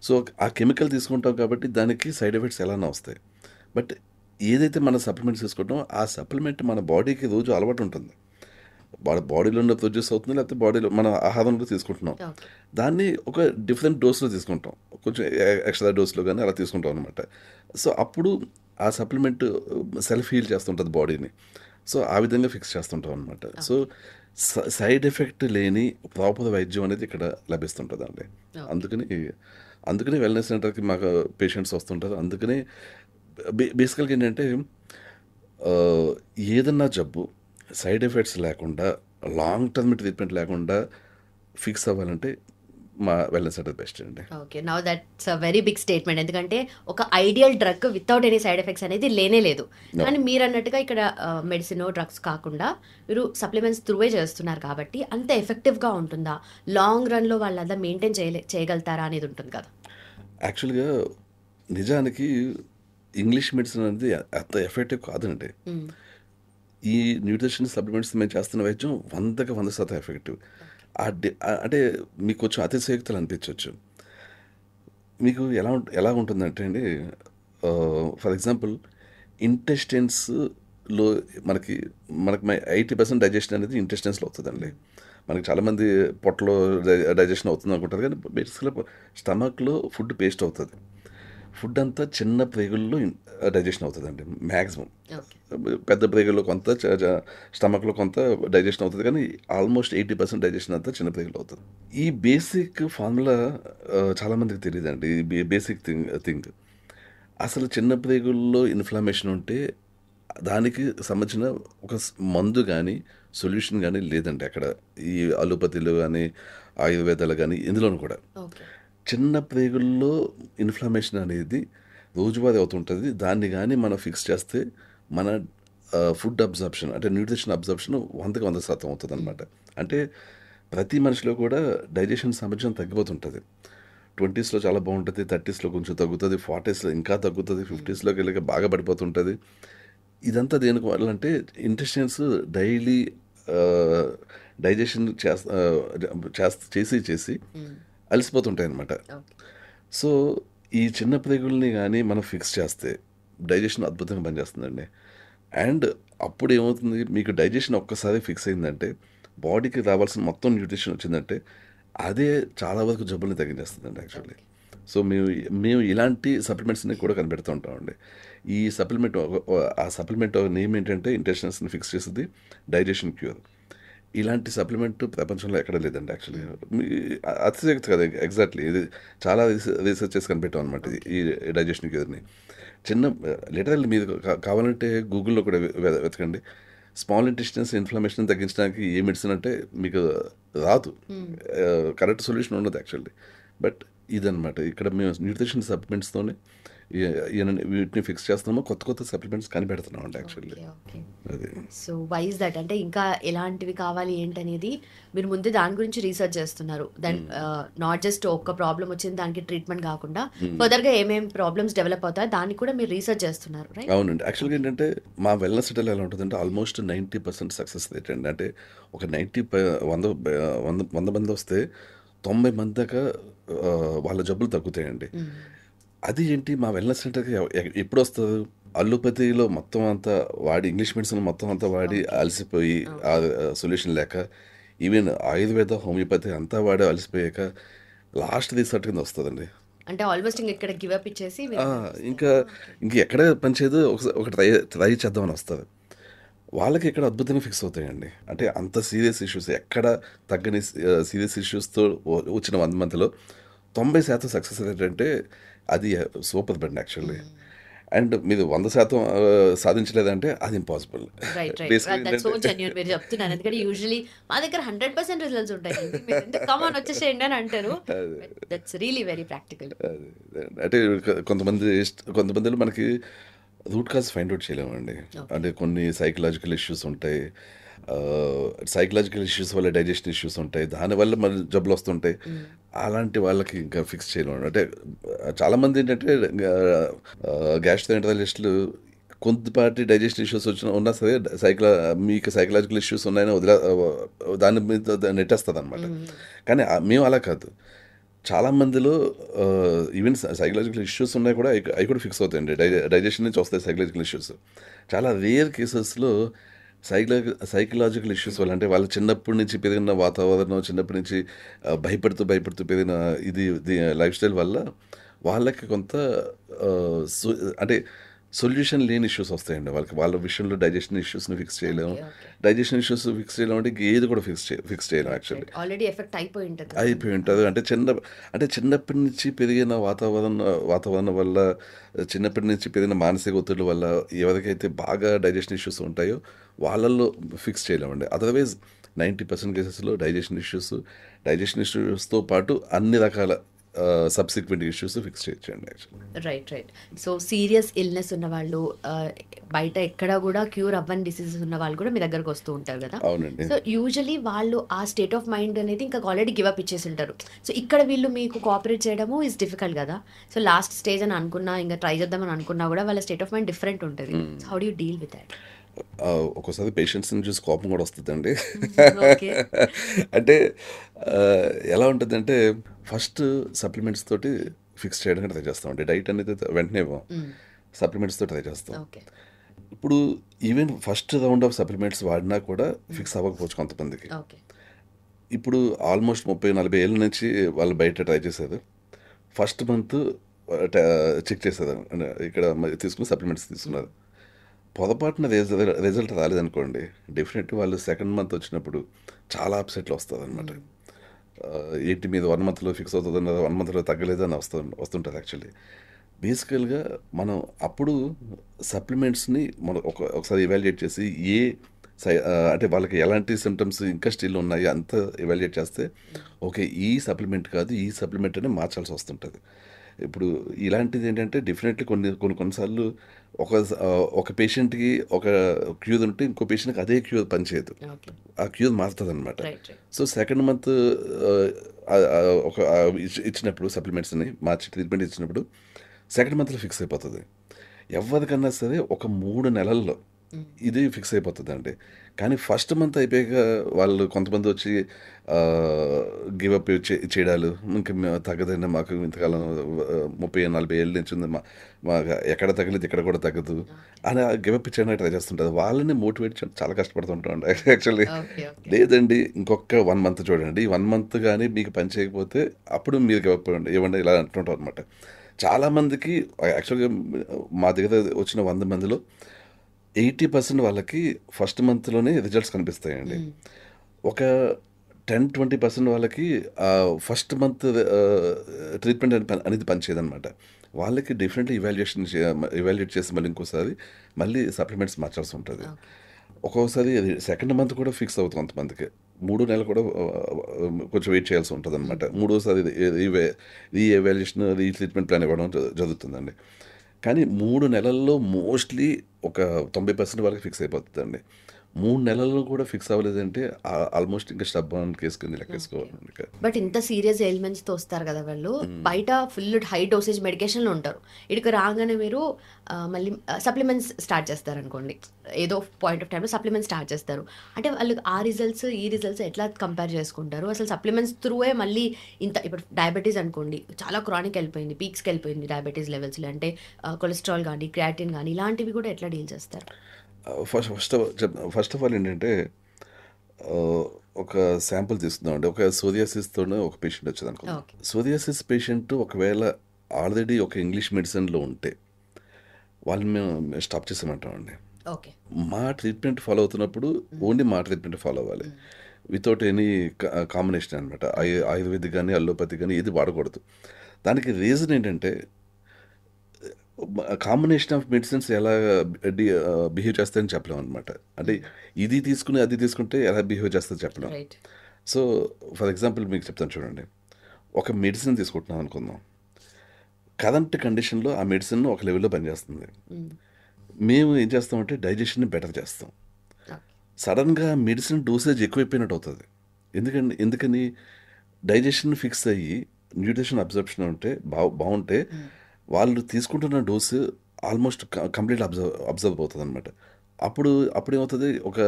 సో ఆ కెమికల్ తీసుకుంటాం కాబట్టి దానికి సైడ్ ఎఫెక్ట్స్ ఎలానే వస్తాయి. బట్ ఏదైతే మన సప్లిమెంట్స్ తీసుకుంటామో ఆ సప్లిమెంట్ మన బాడీకి రోజు అలవాటు ఉంటుంది. బాడీలో ప్రొడ్యూస్ అవుతుంది, లేకపోతే బాడీలో మన ఆహారంలో తీసుకుంటున్నాం. ఓకే. దాన్ని ఒక డిఫరెంట్ డోస్లో తీసుకుంటాం, కొంచెం ఎక్స్ట్రా డోస్లో కానీ అలా తీసుకుంటాం అనమాట. సో అప్పుడు ఆ సప్లిమెంట్ సెల్ఫ్ హీల్ చేస్తుంటుంది బాడీని. సో ఆ విధంగా ఫిక్స్ చేస్తుంటాం అనమాట. సో సైడ్ ఎఫెక్ట్ లేని ప్రాపర్ వైద్యం అనేది ఇక్కడ లభిస్తుంటుందండి. అందుకని అందుకని వెల్నెస్ సెంటర్కి మాకు పేషెంట్స్ వస్తుంటారు. అందుకని బేసికల్గా ఏంటంటే ఏదన్నా జబ్బు సైడ్ ఎఫెక్ట్స్ లేకుండా, లాంగ్ టర్మ్ ట్రీట్మెంట్ లేకుండా ఫిక్స్ అవ్వాలంటే మా వెల్నెస్ సెంటర్ బెస్ట్ అండి. Okay. Now that's a very big statement. ఎందుకంటే ఒక ideal drug without any side effects అనేది లేనే లేదు. కానీ మీరు అన్నట్టుగా ఇక్కడ మెడిసిన్ డ్రగ్స్ కాకుండా మీరు సప్లిమెంట్స్ త్రూవే చేస్తున్నారు కాబట్టి అంత ఎఫెక్టివ్గా ఉంటుందా, లాంగ్ రన్లో వాళ్ళంతా మెయింటైన్ చేయగలుగుతారా అనేది ఉంటుంది కదా. యాక్చువల్గా నిజానికి ఇంగ్లీష్ మెడిసిన్ అనేది అంత ఎఫెక్టివ్ కాదండి. ఈ న్యూట్రిషన్ సప్లిమెంట్స్ మేము చేస్తున్న వైద్యం 100% ఎఫెక్టివ్. అంటే మీకు కొంచెం అతిశయోక్తులు అనిపించవచ్చు. మీకు ఎలా ఉంటుందంటే అండి, ఫర్ ఎగ్జాంపుల్ ఇంటెస్టైన్స్లో మనకి 80% డైజెషన్ అనేది ఇంటెస్టైన్స్లో అవుతుందండి. మనకి చాలామంది పొట్టలో డైజెషన్ అవుతుంది అనుకుంటారు, కానీ బేసిక్గా స్టమక్లో ఫుడ్ పేస్ట్ అవుతుంది. ఫుడ్ అంతా చిన్న ప్రేగుల్లో డైజెషన్ అవుతుందండి మ్యాక్సిమం. పెద్ద ప్రేగుల్లో కొంత, స్టమక్లో కొంత డైజెషన్ అవుతుంది, కానీ ఆల్మోస్ట్ 80% డైజెషన్ అంతా చిన్న ప్రేగుల్లో అవుతుంది. ఈ బేసిక్ ఫార్ములా చాలామందికి తెలియదండి. ఈ బేసిక్ థింగ్ అసలు చిన్న ప్రేగుల్లో ఇన్ఫ్లమేషన్ ఉంటే దానికి సంబంధించిన ఒక మందు కానీ సొల్యూషన్ కానీ లేదండి అక్కడ. ఈ అలోపతిలో కానీ ఆయుర్వేదాలు కానీ ఇందులోనూ కూడా చిన్న ప్రేగుల్లో ఇన్ఫ్లమేషన్ అనేది రోజువారీ అవుతుంటుంది. దాన్ని కానీ మనం ఫిక్స్ చేస్తే మన ఫుడ్ అబ్జర్ప్షన్ అంటే న్యూట్రిషన్ అబ్జర్ప్షన్ 100% అవుతుంది అనమాట. అంటే ప్రతి మనిషిలో కూడా డైజెషన్ సామర్థ్యం తగ్గిపోతుంటుంది. 20స్లో చాలా బాగుంటుంది, 30స్లో కొంచెం తగ్గుతుంది, 40స్లో ఇంకా తగ్గుతుంది, 50స్లోకి వెళ్ళి బాగా పడిపోతుంటుంది. ఇదంతా దేనికి వల్ల అంటే ఇంటెస్టైన్స్ డైలీ డైజెషన్ చేసి అలసిపోతుంటాయి అన్నమాట. సో ఈ చిన్న ప్రేగుల్ని కానీ మనం ఫిక్స్ చేస్తే డైజెషన్ అద్భుతంగా పనిచేస్తుందండి. అండ్ అప్పుడు ఏమవుతుంది, మీకు డైజెషన్ ఒక్కసారి ఫిక్స్ అయిందంటే బాడీకి రావాల్సిన మొత్తం న్యూట్రిషన్ వచ్చిందంటే అదే చాలా వరకు జబ్బుల్ని తగ్గించేస్తుందండి యాక్చువల్లీ. సో మేము ఇలాంటి సప్లిమెంట్స్ని కూడా కనిపెడుతూ ఉంటామండి. ఈ సప్లిమెంట్ నేమ్ ఏంటంటే ఇంటెస్టైన్స్ని ఫిక్స్ చేసేది డైజెషన్ క్యూర్. ఇలాంటి సప్లిమెంట్ ప్రపంచంలో ఎక్కడ లేదండి యాక్చువల్లీ. అతిశక్తి కదా, ఎగ్జాక్ట్లీ ఇది చాలా రీసెర్చ్ చేసి కనిపెట్టాం అనమాట ఈ డైజెషన్ క్యూర్ని. లిటరల్లీ మీరు కావాలంటే గూగుల్లో కూడా వెతకండి. స్మాల్ ఇంటెస్టైన్స్ ఇన్ఫ్లమేషన్ తగ్గించడానికి ఏ మెడిసిన్ అంటే మీకు రాదు, కరెక్ట్ సొల్యూషన్ ఉండదు యాక్చువల్లీ. బట్ ఇదనమాట ఇక్కడ మేము న్యూట్రిషన్ సప్లిమెంట్స్తోనే వీటిని ఫిక్స్ చేస్తున్నామో కొత్త కొత్త సప్లిమెంట్స్ కనిపెడుతున్నాం అండి యాక్చువల్లీ. ఓకే. అది సో వై ఇస్ దట్? అంటే ఇంకా ఎలాంటివి కావాలి ఏంటనేది మీరు ముందే దాని గురించి రీసెర్చ్ చేస్తున్నారు. దెన్ నాట్ జస్ట్ ఒక్క ప్రాబ్లం వచ్చింది దానికి ట్రీట్మెంట్ కాకుండా ఫర్దర్గా ఏమేమి ప్రాబ్లమ్స్ డెవలప్ అవుతాయో దాన్ని కూడా మీరు రీసెర్చ్ చేస్తున్నారు, రైట్? అవునండి. యాక్చువల్గా ఏంటంటే మా వెల్నెస్ సెంటర్లో ఎలా ఉంటుందంటే ఆల్మోస్ట్ 90% సక్సెస్ రేట్ అండి. అంటే ఒక 100 మంది వస్తే 90 మంది దాకా వాళ్ళ జబ్బులు తగ్గుతాయండి. అది ఏంటి మా వెల్నెస్ సెంటర్కి ఎప్పుడు వస్తుంది? అల్లోపతిలో మొత్తం అంతా వాడి ఇంగ్లీష్ మెడిసిన్ మొత్తం అంతా వాడి అలసిపోయి ఆ సొల్యూషన్ లేక ఈవెన్ ఆయుర్వేద హోమియోపతి అంతా వాడి అలసిపోయాక లాస్ట్ రిజల్ట్ కింద వస్తుందండి. అంటే ఆల్మోస్ట్ ఇక్కడ గివ్ అప్ ఇచ్చేసి ఇంకా ఎక్కడ పనిచేయదు ఒక ట్రై చేద్దామని వస్తుంది. వాళ్ళకి ఇక్కడ అద్భుతంగా ఫిక్స్ అవుతాయండి. అంటే అంత సీరియస్ ఇష్యూస్ ఎక్కడ తగ్గని సీరియస్ ఇష్యూస్తో వచ్చిన 100 మందిలో 90% సక్సెస్ ఏంటంటే అది సూపర్ బండి యాక్చువల్లీ. అండ్ మీరు 100% సాధించలేదంటే అది ఇంపాసిబుల్. రైట్ సో జెన్యూన్ మీరు చెప్తున్నారు. ఎందుకంటే యూజువలీ మా దగ్గర 100% రిజల్ట్స్ ఉంటాయి, కమాన్ వచ్చేసేయండి అని అంటారు. That's really very practical. అంటే కొంతమందిలో మనకి రూట్ కాజ్ ఫైండ్ అవుట్ చేయలేమండి. అంటే కొన్ని సైకలాజికల్ ఇష్యూస్ ఉంటాయి, సైకలాజికల్ ఇష్యూస్ వల్ల డైజెషన్ ఇష్యూస్ ఉంటాయి, దానివల్ల మళ్ళీ జబ్బులు వస్తుంటాయి. అలాంటి వాళ్ళకి ఇంకా ఫిక్స్ చేయలేము. అంటే చాలామంది ఏంటంటే గ్యాస్ట్రోఎంటరాలజిస్టులు కొంతపాటి డైజెషన్ ఇష్యూస్ ఉన్నా సరే మీకు సైకలాజికల్ ఇష్యూస్ ఉన్నాయని దాని మీద నెట్టేస్తుంది అనమాట. కానీ మేము అలా కాదు. చాలామందిలో ఈవెన్ సైకలాజికల్ ఇష్యూస్ ఉన్నాయి కూడా, అవి కూడా ఫిక్స్ అవుతాయండి. డైజెషన్ నుంచి వస్తాయి సైకలాజికల్ ఇష్యూస్. చాలా రేర్ కేసెస్లో సైకలాజికల్ ఇష్యూస్ వల్ల, అంటే వాళ్ళ చిన్నప్పటి నుంచి పెరిగిన వాతావరణం, చిన్నప్పటి నుంచి భయపడుతూ పెరిగిన ఇది లైఫ్ స్టైల్ వల్ల వాళ్ళకి కొంత అంటే సొల్యూషన్ లేని ఇష్యూస్ వస్తాయండి. వాళ్ళ విషయంలో డైజెషన్ ఇష్యూస్ని ఫిక్స్ చేయలేము. డైజెషన్ ఇష్యూస్ ఫిక్స్ చేయలేము అంటే ఏది కూడా ఫిక్స్ చేయలేము యాక్చువల్లీ. ఆల్రెడీ ఎఫెక్ట్ అయిపోయి ఉంటుంది. అంటే చిన్నప్పటి నుంచి పెరిగిన వాతావరణం వల్ల, చిన్నప్పటి నుంచి పెరిగిన మానసిక ఒత్తిడి వల్ల ఎవరికైతే బాగా డైజెషన్ ఇష్యూస్ ఉంటాయో వాళ్ళల్లో ఫిక్స్ చేయలేమండి. అదర్వైజ్ 90% కేసెస్లో డైజెషన్ ఇష్యూస్తో పాటు అన్ని రకాల సబ్సిక్వెంట్ ఇష్యూస్ ఫిక్స్ చేయొచ్చండి actually. Right so serious illness ఉన్న వాళ్ళు, బయట ఎక్కడ కూడా క్యూర్ అవ్వని డిసీజెస్ ఉన్న వాళ్ళు కూడా మీ దగ్గరకు వస్తూ ఉంటారు కదా. అవునండి. సో యూజువలీ వాళ్ళు ఆ స్టేట్ ఆఫ్ మైండ్ అనేది ఇంకా ఆల్రెడీ గివ్ అప్ ఇచ్చేసి ఉంటారు. సో ఇక్కడ వీళ్ళు మీకు కోఆపరేట్ చేయడము ఈజ్ డిఫికల్ట్ కదా. సో లాస్ట్ స్టేజ్ అని అనుకున్నా, ఇంకా ట్రై చేద్దామని అనుకున్నా కూడా వాళ్ళ స్టేట్ ఆఫ్ మైండ్ డిఫరెంట్ ఉంటుంది. How do you deal with that? ఒక్కోసారి పేషెంట్స్ని చూసి కోపం కూడా వస్తుందండి. అంటే ఎలా ఉంటుందంటే ఫస్ట్ సప్లిమెంట్స్ తోటి ఫిక్స్ చేయడానికి ట్రై చేస్తామండి. డైట్ అనేది వెంటనే సప్లిమెంట్స్ తోటి ట్రై చేస్తాం. ఇప్పుడు even first round of supplements వాడినా కూడా ఫిక్స్ అవ్వకపోవచ్చు కొంతమందికి. ఇప్పుడు ఆల్మోస్ట్ 30-40 ఏళ్ళ నుంచి వాళ్ళు బయట ట్రై చేశారు. ఫస్ట్ మంత్ చెక్ చేశారు, ఇక్కడ తీసుకుని సప్లిమెంట్స్ తీసుకున్నారు. పొరపాటున రిజల్ట్ రాలేదనుకోండి, డెఫినెట్లీ వాళ్ళు సెకండ్ మంత్ వచ్చినప్పుడు చాలా అప్సెట్లు వస్తుంది అనమాట. ఏంటి మీద 1 మంత్లో ఫిక్స్ అవుతుంది, 1 మంత్లో తగ్గలేదని వస్తుంటుంది యాక్చువల్లీ. బేసికల్గా మనం అప్పుడు సప్లిమెంట్స్ని మనం ఒకసారి ఎవాల్యుయేట్ చేసి అంటే వాళ్ళకి ఎలాంటి సిమ్టమ్స్ ఇంకా స్టిల్ ఉన్నాయి అంతా ఎవాల్యుయేట్ చేస్తే ఓకే ఈ సప్లిమెంట్ కాదు ఈ సప్లిమెంట్ అని మార్చాల్సి వస్తుంటుంది. ఇప్పుడు ఇలాంటిది ఏంటంటే డెఫినెట్లీ కొన్నిసార్లు ఒక పేషెంట్కి ఒక క్యూర్ ఉంటే ఇంకో పేషెంట్కి అదే క్యూర్ పనిచేయదు, ఆ క్యూర్ మారుతుంది అనమాట. సో సెకండ్ మంత్ ఒక ఇచ్చినప్పుడు సప్లిమెంట్స్ని మార్చి ట్రీట్మెంట్ ఇచ్చినప్పుడు సెకండ్ మంత్లో ఫిక్స్ అయిపోతుంది. ఎవరికన్నా సరే ఒక 3 నెలల్లో ఇది ఫిక్స్ అయిపోతుంది అండి. కానీ ఫస్ట్ మంత్ అయిపోయాక వాళ్ళు కొంతమంది వచ్చి గివప్ చేయడాలు, ఇంకా తగ్గదండి మాకు ఇంతకాలం 30-40 ఏళ్ళ నుంచి ఉంది, మాకు ఎక్కడ తగ్గలేదు ఇక్కడ కూడా తగ్గదు అని గివప్ చేయడానికి ట్రై చేస్తుంటారు. వాళ్ళని మోటివేట్ చేయడం చాలా కష్టపడుతుంటాం యాక్చువల్లీ. లేదండి ఇంకొక 1 మంత్ చూడండి, 1 మంత్ కానీ మీకు పని చేయకపోతే అప్పుడు మీరు గివప్ ఇవ్వండి ఇలా అంటుంటాం అనమాట. చాలామందికి యాక్చువల్గా మా దగ్గర వచ్చిన 100 మందిలో 80% వాళ్ళకి ఫస్ట్ మంత్లోనే రిజల్ట్స్ కనిపిస్తాయండి. ఒక 10-20% వాళ్ళకి ఫస్ట్ మంత్ ట్రీట్మెంట్ అనేది పనిచేయదనమాట. వాళ్ళకి డెఫినెట్లీ ఇవాల్యుయేట్ చేసి మళ్ళీ సప్లిమెంట్స్ మార్చాల్సి ఉంటుంది. ఒక్కొక్కసారి సెకండ్ మంత్ కూడా ఫిక్స్ అవుతుంది కొంతమందికి, 3 నెలలు కూడా కొంచెం వెయిట్ చేయాల్సి ఉంటుంది అనమాట. 3వసారి రీ ఎవాల్యుయేషన్ ట్రీట్మెంట్ ప్లాన్ ఇవ్వడం జరుగుతుందండి. కానీ 3 నెలల్లో మోస్ట్లీ ఒక 90% వరకు ఫిక్స్ అయిపోతుందండి. 3 నెలల్లో కూడా ఫిక్స్ అవ్వలేదంటే ఆల్మోస్ట్ ఇంకా స్టబ్బాన్ కేసు కింద ఓకే. లెక్కేసుకోవాలండి ఇక. బట్ ఇంత సీరియస్ ఎయిల్మెంట్స్తో వస్తారు కదా వాళ్ళు, బయట ఫుల్ హై డోసేజ్ మెడికేషన్లో ఉంటారు. ఇక్కడికి రాగానే మీరు మళ్ళీ సప్లిమెంట్స్ స్టార్ట్ చేస్తారు అనుకోండి, ఏదో పాయింట్ ఆఫ్ టైంలో సప్లిమెంట్స్ స్టార్ట్ చేస్తారు. అంటే వాళ్ళు ఆ రిజల్ట్స్ ఈ రిజల్ట్స్ ఎట్లా కంపేర్ చేసుకుంటారు? అసలు సప్లిమెంట్స్ త్రూవే మళ్ళీ ఇంత, ఇప్పుడు డయాబెటీస్ అనుకోండి, చాలా క్రానిక్ వెళ్ళిపోయింది, పీక్స్కి వెళ్ళిపోయింది డయాబెటీస్ లెవెల్స్లో, అంటే కొలెస్ట్రాల్ కానీ క్రియాటిన్ కానీ ఇలాంటివి కూడా ఎట్లా డీల్ చేస్తారు? ఫస్ట్ ఆఫ్ ఆల్ ఏంటంటే ఆ, ఒక శాంపుల్ తీసుకుందామండి. ఒక సోరియాసిస్తోనే ఒక పేషెంట్ వచ్చేది అనుకుందాం. ఓకే. సోరియాసిస్ పేషెంట్ ఒకవేళ ఆల్రెడీ ఒక ఇంగ్లీష్ మెడిసిన్లో ఉంటే వాళ్ళని మేము స్టాప్ చేసామంటామండి. ఓకే. మా ట్రీట్మెంట్ ఫాలో అవుతున్నప్పుడు ఓన్లీ మా ట్రీట్మెంట్ ఫాలో అవ్వాలి, వితౌట్ ఎనీ కాంబినేషన్ అనమాట. ఆయుర్వేదిక్ కానీ అల్లోపతి కానీ ఏది వాడకూడదు. దానికి రీజన్ ఏంటంటే కాంబినేషన్ ఆఫ్ మెడిసిన్స్ ఎలా బిహేవ్ చేస్తాయని చెప్పలేం అనమాట. అంటే ఇది తీసుకుని అది తీసుకుంటే ఎలా బిహేవ్ చేస్తుందో చెప్పలేం. రైట్. సో ఫర్ ఎగ్జాంపుల్ మీకు చెప్తాను చూడండి. ఒక మెడిసిన్ తీసుకుంటున్నాం అనుకుందాం. కరెంట్ కండిషన్లో ఆ మెడిసిన్ ఒక లెవెల్లో పనిచేస్తుంది. మేము ఏం చేస్తామంటే డైజెషన్ని బెటర్ చేస్తాం. సడన్గా మెడిసిన్ డోసేజ్ ఎక్కువైపోయినట్టు అవుతుంది. ఎందుకని డైజెషన్ ఫిక్స్ అయ్యి న్యూట్రిషన్ అబ్జర్ప్షన్ ఉంటే బాగుంటే వాళ్ళు తీసుకుంటున్న డోసు ఆల్మోస్ట్ కంప్లీట్ అబ్జర్వ్ అవుతుంది అనమాట. అప్పుడు ఏమవుతుంది, ఒక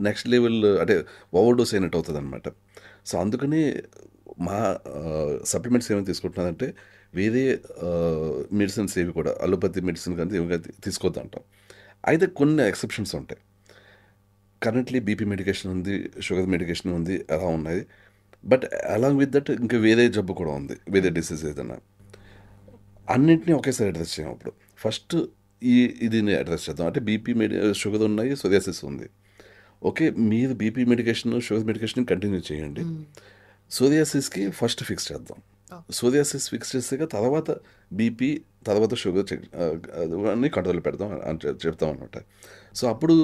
నెక్స్ట్ లెవెల్ అంటే ఓవర్ డోస్ అయినట్టు అవుతుంది అనమాట. సో అందుకని మా సప్లిమెంట్స్ ఏమైనా తీసుకుంటున్నారంటే వేరే మెడిసిన్స్ ఏవి కూడా అలోపతి మెడిసిన్ కానీ ఏవి కానీ తీసుకోవద్దు అంటాం. అయితే కొన్ని ఎక్సెప్షన్స్ ఉంటాయి. కరెంట్లీ బీపీ మెడికేషన్ ఉంది, షుగర్ మెడికేషన్ ఉంది, అలా ఉన్నాయి. బట్ అలాంగ్ విత్ దట్ ఇంకా వేరే జబ్బు కూడా ఉంది, వేరే డిసీజ్ ఏదైనా. అన్నింటినీ ఒకేసారి అడ్రస్ చేయం. అప్పుడు ఫస్ట్ ఇది అడ్రస్ చేద్దాం. అంటే షుగర్ ఉన్నాయి, సోరియాసిస్ ఉంది. ఓకే, మీరు BP medication sugar medication continue చేయండి. సోరియాసిస్కి ఫస్ట్ ఫిక్స్ చేద్దాం. సోరియాసిస్ ఫిక్స్ చేసాక తర్వాత బీపీ, తర్వాత షుగర్ అన్ని కంట్రోల్ పెడదాం అని చెప్తాం అనమాట. సో అప్పుడు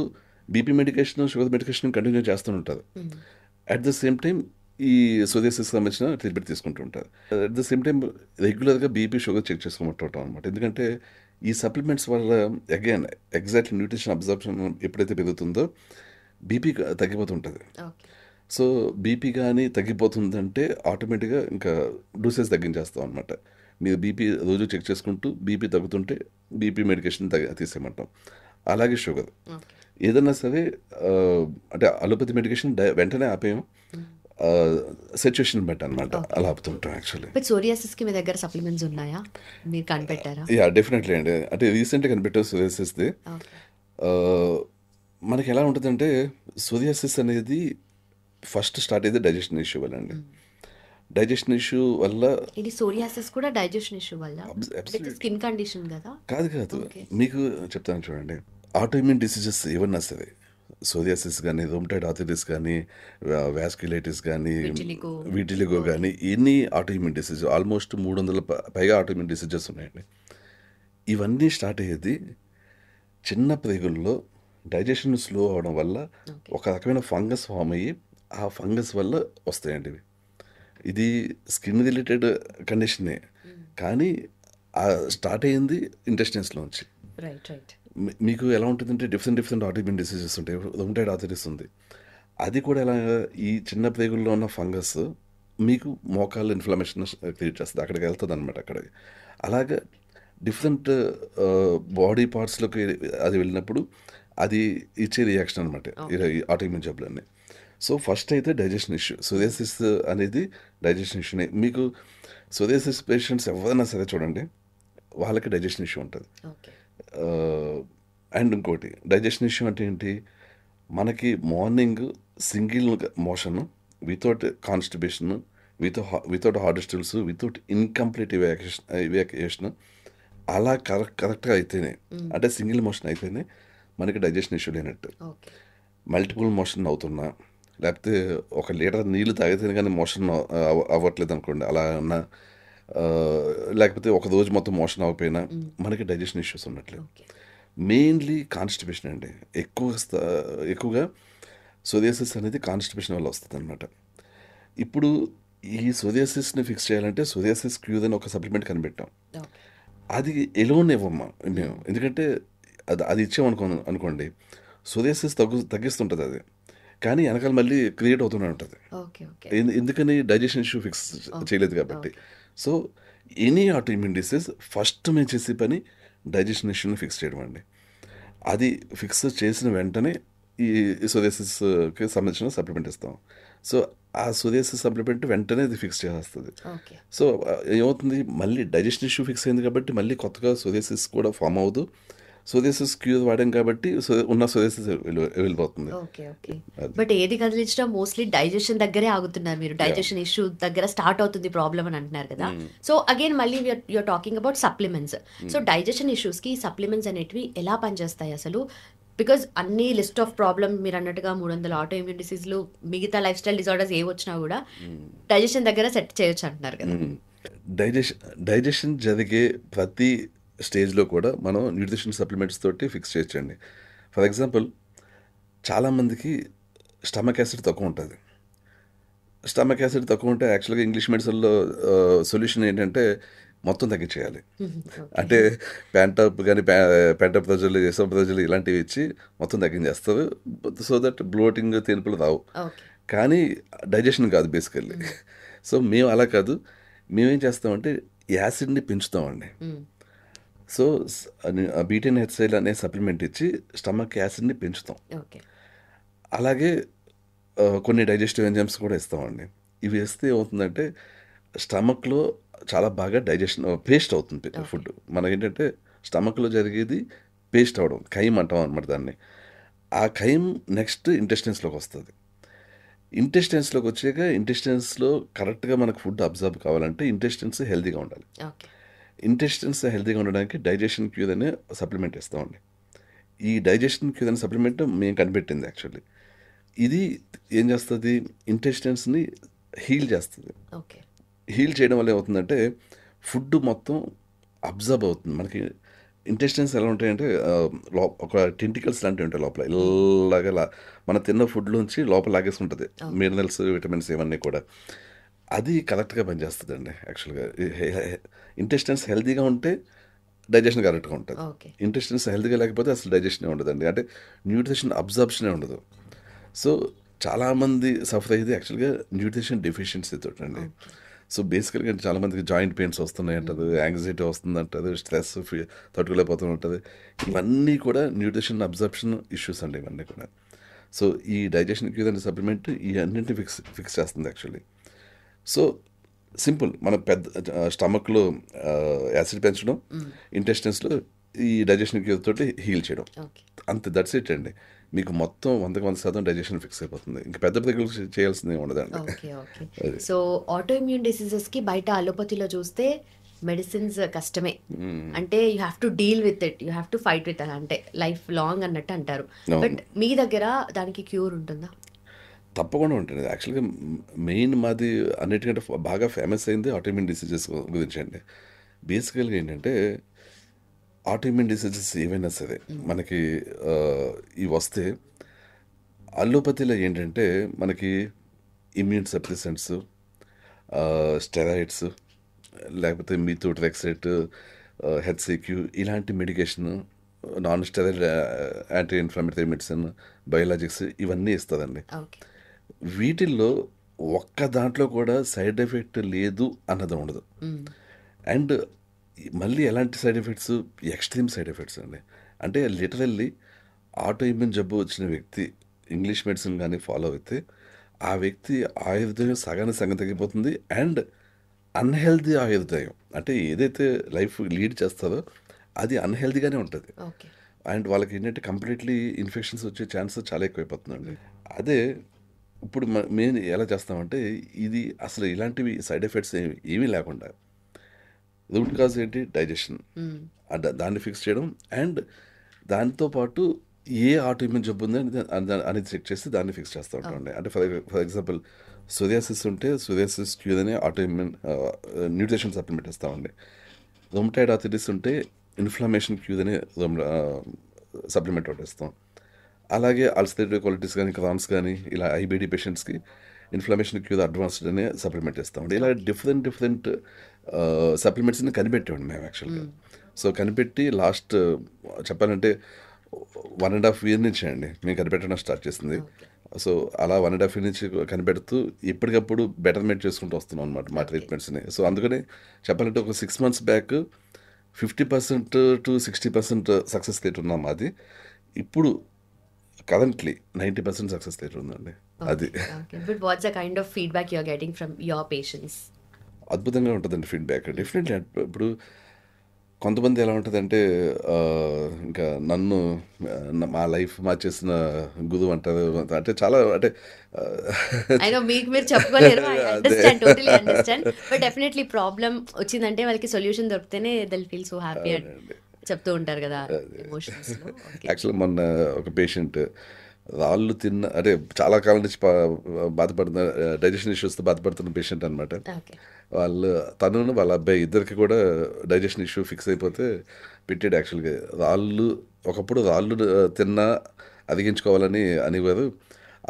BP medication sugar medication continue చేస్తూ ఉంటారు. అట్ ద సేమ్ టైం ఈ సోరియాసిస్ సంబంధించిన ట్రీట్మెంట్ తీసుకుంటూ ఉంటారు. అట్ ద సేమ్ టైం రెగ్యులర్గా బీపీ షుగర్ చెక్ చేసుకోమంటుంటాం అనమాట. ఎందుకంటే ఈ సప్లిమెంట్స్ వల్ల అగైన్ ఎగ్జాక్ట్ న్యూట్రిషన్ అబ్జర్ప్షన్ ఎప్పుడైతే పెరుగుతుందో బీపీ తగ్గిపోతుంటుంది. సో బీపీ కానీ తగ్గిపోతుందంటే ఆటోమేటిక్గా ఇంకా డోసేజ్ తగ్గించేస్తాం అనమాట. మీరు బీపీ రోజు చెక్ చేసుకుంటూ బీపీ తగ్గుతుంటే బీపీ మెడికేషన్ తీసేయమంటాం. అలాగే షుగర్ ఏదన్నా సరే అంటే అలోపతి మెడికేషన్ వెంటనే ఆపేయం, సిచ్యువేషన్ బట్టి అనమాట అలా ఆపుతుంటాం. యాక్చువల్లీ సోరియాసిస్కి మీ దగ్గర సప్లిమెంట్స్ ఉన్నాయా, మీరు కనిపెట్టారా? యా, డెఫినెట్లీ అండి. అంటే రీసెంట్గా కనిపెట్టాం సోరియాసిస్ది. మనకి ఎలా ఉంటుందంటే సోరియాసిస్ అనేది ఫస్ట్ స్టార్ట్ అయ్యేది డైజెషన్ ఇష్యూ వల్ల అండి. డైజెషన్ ఇష్యూ వల్ల ఇది సోరియాసిస్ కూడా డైజెషన్ ఇష్యూ వల్ల, స్కిన్ కండిషన్ కదా? కాదు. మీకు చెప్తాను చూడండి. ఆటోఇమ్యూన్ డిసీజెస్ ఏమన్నా సరే, సోరియాసిస్ కానీ, రూమటాయిడ్ ఆర్థరైటిస్ కానీ, వాస్క్యులైటిస్ కానీ, విటిలిగో కానీ, ఎన్ని ఆటోఇమ్యూన్ డిసీజ్ ఆల్మోస్ట్ 300 పైగా ఆటోఇమ్యూన్ డిసీజెస్ ఉన్నాయండి. ఇవన్నీ స్టార్ట్ అయ్యేది చిన్న ప్రేగుల్లో డైజెషన్ స్లో అవడం వల్ల ఒక రకమైన ఫంగస్ ఫామ్ అయ్యి ఆ ఫంగస్ వల్ల వస్తాయండి ఇవి. ఇది స్కిన్ రిలేటెడ్ కండిషనే, కానీ స్టార్ట్ అయ్యింది ఇంటెస్టైన్స్లోంచి. మీకు ఎలా ఉంటుందంటే డిఫరెంట్ ఆటోఇమ్యూన్ డిసీజెస్ ఉంటాయి. రూమటాయిడ్ ఆర్థరైటిస్ ఉంది, అది కూడా ఎలా ఈ చిన్న ప్రేగుల్లో ఉన్న ఫంగస్ మీకు మోకాళ్ళు ఇన్ఫ్లమేషన్ క్రియేట్ చేస్తుంది, అక్కడికి వెళ్తుంది అనమాట. అక్కడికి అలాగా డిఫరెంట్ బాడీ పార్ట్స్లోకి అది వెళ్ళినప్పుడు అది ఇచ్చే రియాక్షన్ అనమాట ఈ ఆటోఇమ్యూన్ జబ్బులన్నీ. సో ఫస్ట్ అయితే డైజెషన్ ఇష్యూ, సోరియాసిస్ అనేది డైజెషన్ ఇష్యూనే. మీకు సోరియాసిస్ పేషెంట్స్ ఎవరైనా సరే చూడండి, వాళ్ళకి డైజెషన్ ఇష్యూ ఉంటుంది. అండ్ ఇంకోటి డైజెషన్ ఇష్యూ అంటే ఏంటి, మనకి morning single motion without constipation, without hard stools, without incomplete evacuation అలా కరెక్ట్గా అయితేనే, అంటే సింగిల్ మోషన్ అయితేనే మనకి డైజెషన్ ఇష్యూ లేనట్టు. మల్టిపుల్ మోషన్ అవుతున్నా, లేకపోతే 1 లీటర్ నీళ్ళు తాగితేనే కానీ మోషన్ అవ్వట్లేదు అనుకోండి, అలా ఉన్నా, లేకపోతే ఒక రోజు మొత్తం మోషన్ అవ్వకపోయినా మనకి డైజెషన్ ఇష్యూస్ ఉన్నట్లేదు. మెయిన్లీ కాన్స్టిపేషన్ అండి. ఎక్కువగా సోరియాసిస్ అనేది కాన్స్టిపేషన్ వల్ల వస్తుంది అనమాట. ఇప్పుడు ఈ సోరియాసిస్ని ఫిక్స్ చేయాలంటే సోరియాసిస్ క్యూర్ అని ఒక సప్లిమెంట్ కనిపెట్టాం. అది ఎలోన్ ఇవ్వమ్మా మేము. ఎందుకంటే అది అనుకోండి, సోరియాసిస్ తగ్గిస్తుంటుంది అది. కానీ వెనకాల మళ్ళీ క్రియేట్ అవుతూనే ఉంటుంది. ఓకే. ఓకే. ఎందుకని డైజెషన్ ఇష్యూ ఫిక్స్ చేయలేదు కాబట్టి. Okay. So any auto immune disease first మేము చేసే పని డైజెషన్ ఇష్యూని ఫిక్స్ చేయడం అండి. అది ఫిక్స్ చేసిన వెంటనే ఈ సోరియాసిస్కి సంబంధించిన సప్లిమెంట్ ఇస్తాం. సో ఆ సోరియాసిస్ సప్లిమెంట్ వెంటనే అది ఫిక్స్ చేస్తుంది. ఓకే. సో ఏమవుతుంది, మళ్ళీ డైజెషన్ ఇష్యూ ఫిక్స్ అయింది కాబట్టి మళ్ళీ కొత్తగా సోరియాసిస్ కూడా ఫామ్ అవ్వదు. సోరియాసిస్ క్యూర్ వాడాం కాబట్టి ఉన్న సోరియాసిస్ వెళ్ళిపోతుంది. ఓకే. ఓకే. అది. బట్ ఏది కదిలించినా మోస్ట్లీ డైజెషన్ దగ్గరే ఆగుతున్నారు మీరు. డైజెషన్ ఇష్యూ దగ్గర స్టార్ట్ అవుతుంది ప్రాబ్లం అని అంటున్నారు కదా. సో అగైన్ మళ్ళీ you're talking about supplements. So digestion ఇష్యూస్కి సప్లిమెంట్స్ అనేటివి ఎలా పనిచేస్తాయి అసలు? బికాజ్ అన్ని లిస్ట్ ఆఫ్ ప్రాబ్లమ్ మీరు అన్నట్టుగా 300 ఆటో ఇమ్యూన్ డిసీజ్లు, మిగతా లైఫ్ స్టైల్ డిజార్డర్స్ ఏ వచ్చినా కూడా డైజెషన్ దగ్గర సెట్ చేయొచ్చు అంటున్నారు కదా. డైజెషన్ జరిగే ప్రతి స్టేజ్లో కూడా మనం న్యూట్రిషన్ సప్లిమెంట్స్ తోటి ఫిక్స్ చేయొచ్చండి. ఫర్ ఎగ్జాంపుల్, చాలామందికి స్టమక్ యాసిడ్ తక్కువ ఉంటుంది. స్టమక్ యాసిడ్ తక్కువ ఉంటే యాక్చువల్గా ఇంగ్లీష్ మెడిసిన్లో సొల్యూషన్ ఏంటంటే మొత్తం తగ్గించేయాలి. అంటే ప్యాంటప్ కానీ ప్యాంటప్ ప్రజలు, ఎసో ప్రజలు ఇలాంటివి ఇచ్చి మొత్తం తగ్గించేస్తారు. సో దట్ బ్లోటింగ్, తేనుపులు రావు. ఓకే. కానీ డైజెషన్ కాదు బేసికల్లీ. సో మేము అలా కాదు, మేమేం చేస్తామంటే యాసిడ్ని పెంచుతామండి. సో బీటెన్ హెచ్సైల్ అనే సప్లిమెంట్ ఇచ్చి స్టమక్ యాసిడ్ని పెంచుతాం. ఓకే. అలాగే కొన్ని డైజెస్టివ్ ఎంజైమ్స్ కూడా ఇస్తామండి. ఇవి వేస్తే ఏమవుతుందంటే స్టమక్లో చాలా బాగా డైజెషన్ పేస్ట్ అవుతుంది ఫుడ్. మనకి ఏంటంటే స్టమక్లో జరిగేది పేస్ట్ అవడం, ఖైమ్ అంటాం అనమాట దాన్ని. ఆ ఖైమ్ నెక్స్ట్ ఇంటెస్టైన్స్లోకి వస్తుంది. ఇంటెస్టైన్స్లోకి వచ్చాక ఇంటెస్టైన్స్లో కరెక్ట్గా మనకు ఫుడ్ అబ్జర్వ్ కావాలంటే ఇంటెస్టైన్స్ హెల్తీగా ఉండాలి. ఓకే. ఇంటెస్టైన్స్ హెల్తీగా ఉండడానికి డైజెషన్ క్యూర్ అనే సప్లిమెంట్ ఇస్తామండి. ఈ డైజెషన్ క్యూర్ అనే సప్లిమెంట్ మేము కనిపెట్టింది యాక్చువల్లీ. ఇది ఏం చేస్తుంది, ఇంటెస్టైన్స్ని హీల్ చేస్తుంది. ఓకే. హీల్ చేయడం వల్ల ఏమవుతుందంటే ఫుడ్ మొత్తం అబ్జర్వ్ అవుతుంది. మనకి ఇంటెస్టైన్స్ ఎలా ఉంటాయంటే ఒక టెంటికల్స్ లాంటివి ఉంటాయి లోపల, ఇలాగా మన తిన్న ఫుడ్లోంచి లోపల లాగేసుకుంటుంది మినరల్స్, విటమిన్స్ ఇవన్నీ కూడా. అది కరెక్ట్గా పనిచేస్తుందండి. యాక్చువల్గా ఇంటెస్టైన్స్ హెల్తీగా ఉంటే డైజెషన్ కరెక్ట్గా ఉంటుంది. ఓకే. ఇంటెస్టైన్స్ హెల్తీగా లేకపోతే అసలు డైజెషనే ఉండదండి. అంటే న్యూట్రిషన్ అబ్జర్ప్షనే ఉండదు. సో చాలామంది సఫర్ అయ్యేది యాక్చువల్గా న్యూట్రిషన్ డెఫిషియన్సీ తోటి అండి. సో బేసికల్గా చాలామందికి జాయింట్ పెయిన్స్ వస్తున్నాయి అంటారు, యాంగ్జైటీ వస్తుంది అంటారు, స్ట్రెస్ తట్టుకోలేకపోతూ ఉంటుంది. ఇవన్నీ కూడా న్యూట్రిషన్ అబ్జర్ప్షన్ ఇష్యూస్ అండి ఇవన్నీ కూడా. సో ఈ డైజెషన్ క్యూర్ అనే సప్లిమెంట్ ఈ అన్నింటినీ ఫిక్స్ చేస్తుంది యాక్చువల్లీ. సో సింపుల్, మన పెద్ద స్టమక్లో యాసిడ్ పెంచడం, ఇంటెస్టైన్స్లో ఈ డైజెషన్ క్యూర్ తోటి హీల్ చేయడం, ఓకే. అంతే. దట్స్ ఇట్ అండి. మీకు మొత్తం 100% డైజెషన్ ఫిక్స్ అయిపోతుంది. ఇంకా పెద్ద దగ్గర చేయాల్సింది ఉండదండి. Okay. Okay. So autoimmune డిసీజెస్కి బయట అలోపతిలో చూస్తే మెడిసిన్స్ కష్టమే. అంటే you have to deal with it, you have to fight with it, అంటే లైఫ్ లాంగ్ అన్నట్టు అంటారు. బట్ మీ దగ్గర దానికి క్యూర్ ఉంటుందా? తప్పకుండా ఉంటుంది. యాక్చువల్గా మెయిన్ మాది అన్నిటికంటే బాగా ఫేమస్ అయింది ఆటోఇమ్యూన్ డిసీజెస్ గురించి అండి. బేసికల్గా ఏంటంటే ఆటోఇమ్యూన్ డిసీజెస్ ఏవైనా సరే మనకి ఇవి వస్తే అల్లోపతిలో ఏంటంటే మనకి ఇమ్యూన్ సప్రెసెంట్స్, స్టెరాయిడ్స్, లేకపోతే మీథోట్రెక్సైట్, హెచ్సిక్యూ ఇలాంటి medication, non steroid anti inflammatory medicine, biologics ఇవన్నీ ఇస్తుందండి. ఓకే. వీటిల్లో ఒక్క దాంట్లో కూడా సైడ్ ఎఫెక్ట్ లేదు అన్నది ఉండదు. అండ్ మళ్ళీ ఎలాంటి side effects, extreme side effects అండి. అంటే లిటరల్లీ ఆటో ఇమ్యూన్ జబ్బు వచ్చిన వ్యక్తి ఇంగ్లీష్ మెడిసిన్ కానీ ఫాలో అయితే ఆ వ్యక్తి ఆయుర్దాయం సగం తగ్గిపోతుంది. అండ్ అన్హెల్దీ ఆయుర్దాయం అంటే ఏదైతే లైఫ్ లీడ్ చేస్తారో అది అన్హెల్దీగానే ఉంటుంది. ఓకే. అండ్ వాళ్ళకి ఏంటంటే కంప్లీట్లీ ఇన్ఫెక్షన్స్ వచ్చే ఛాన్సెస్ చాలా ఎక్కువైపోతుందండి. అదే ఇప్పుడు మేము ఎలా చేస్తామంటే ఇది అసలు ఇలాంటివి సైడ్ ఎఫెక్ట్స్ ఏమీ లేకుండా రూట్ కాజ్ ఏంటి, డైజెషన్, దాన్ని ఫిక్స్ చేయడం. అండ్ దాంతోపాటు ఏ ఆటో ఇమ్యూన్ జబ్బు ఉంది అనేది చెక్ చేసి దాన్ని ఫిక్స్ చేస్తూ ఉంటామండి. అంటే ఫర్ ఎగ్జాంపుల్ సోరియాసిస్ ఉంటే సోరియాసిస్ క్యూర్ అనే ఆటో ఇమ్యూన్ న్యూట్రిషన్ సప్లిమెంట్ ఇస్తామండి. రొమటాయిడ్ ఆర్థరైటిస్ ఉంటే ఇన్ఫ్లమేషన్ క్యూర్ అనే సప్లిమెంట్ ఒకటి ఇస్తాం. అలాగే అల్సరేటివ్ కొలైటిస్ కానీ, క్రాన్స్ కానీ, ఇలా ఐబీడీ పేషెంట్స్కి ఇన్ఫ్లమేషన్ క్యూర్ అడ్వాన్స్డ్ అనే సప్లిమెంట్ ఇస్తామండి. ఇలా డిఫరెంట్ సప్లిమెంట్స్ని కనిపెట్టామండి మేము యాక్చువల్గా. సో కనిపెట్టి లాస్ట్ చెప్పాలంటే 1.5 year నుంచి అండి మేము కనిపెట్టడం స్టార్ట్ చేసింది. సో అలా 1.5 year నుంచి కనిపెడుతూ ఎప్పటికప్పుడు బెటర్మెంట్ చేసుకుంటూ వస్తున్నాం అనమాట మా ట్రీట్మెంట్స్ని. సో అందుకని చెప్పాలంటే ఒక 6 months back 50% to 60% success rate ఉన్నాం మాది. ఇప్పుడు కరెంట్లీ 90% సక్సెస్ రేట్ ఉందండి. అది but what's the kind of feedback you are getting from your patients? అద్భుతంగా ఉంటుందండి ఫీడ్బ్యాక్. డెఫినెట్లీ ఇప్పుడు కొంతమంది ఎలా ఉంటుందంటే ఇంకా నన్ను మా లైఫ్ మార్చేసిన గురువు అంటారు. అంటే చాలా అంటే మీకు మీరు చెప్పుకోలేరు. I understand, totally understand. But definitely problem వచ్చిందంటే వాళ్ళకి సొల్యూషన్ దొరికితేనే దే ఫీల్ సో హ్యాపీ అని చెప్తూ ఉంటారు కదా ఎమోషన్స్లో. యాక్చువల్లీ మొన్న ఒక పేషెంట్ రాళ్ళు తిన్న అంటే చాలా కాలం నుంచి బాధపడుతున్న డైజెషన్ ఇష్యూస్తో బాధపడుతున్న పేషెంట్ అనమాట. తను వాళ్ళ అబ్బాయి ఇద్దరికి కూడా డైజెషన్ ఇష్యూ ఫిక్స్ అయిపోతే పెట్టాడు. యాక్చువల్గా ఒకప్పుడు రాళ్ళు తిన్నా అదిగించుకోవాలని అనేవారు.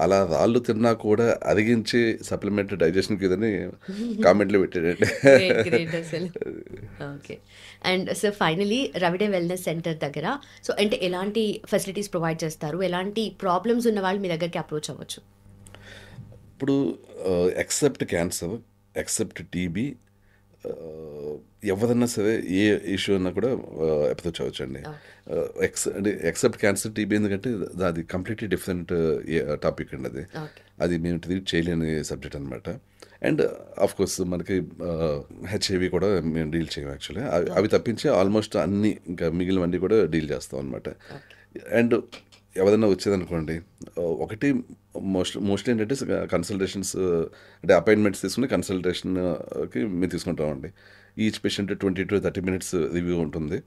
అలా రాళ్ళు తిన్నా కూడా అరిగించి సప్లిమెంట్ డైజెషన్కి ఇదని కామెంట్లు పెట్టాడండి. ఓకే. అండ్ సో ఫైనలీ రవిడే వెల్నెస్ సెంటర్ దగ్గర సో అంటే ఎలాంటి ఫెసిలిటీస్ ప్రొవైడ్ చేస్తారు, ఎలాంటి ప్రాబ్లమ్స్ ఉన్న వాళ్ళు మీ దగ్గరికి అప్రోచ్ అవ్వచ్చు? ఇప్పుడు ఎక్సెప్ట్ క్యాన్సర్, ఎక్సెప్ట్ టీబీ, ఎవరన్నా సరే ఏ ఇష్యూ అన్నా కూడా అప్రోచ్ అవ్వచ్చు అండి. ఎక్సెప్ట్ క్యాన్సర్, టీబీ ఎందుకంటే అది కంప్లీట్లీ డిఫరెంట్ టాపిక్ అండి. అది మేము ట్రీట్ చేయలేని సబ్జెక్ట్ అనమాట. అండ్ ఆఫ్ కోర్స్ మనకి హెచ్ఐవి కూడా మేము డీల్ చేయం యాక్చువల్లీ. అవి తప్పించి ఆల్మోస్ట్ అన్ని ఇంకా మిగిలినవన్నీ కూడా డీల్ చేస్తాం అనమాట. అండ్ ఎవరైనా వచ్చేదనుకోండి, ఒకటి మోస్ట్లీ ఏంటంటే కన్సల్టేషన్స్ అంటే అపాయింట్మెంట్స్ తీసుకుని కన్సల్టేషన్కి మేము తీసుకుంటామండి. Each patient 20 to 30 minutes review ఉంటుంది.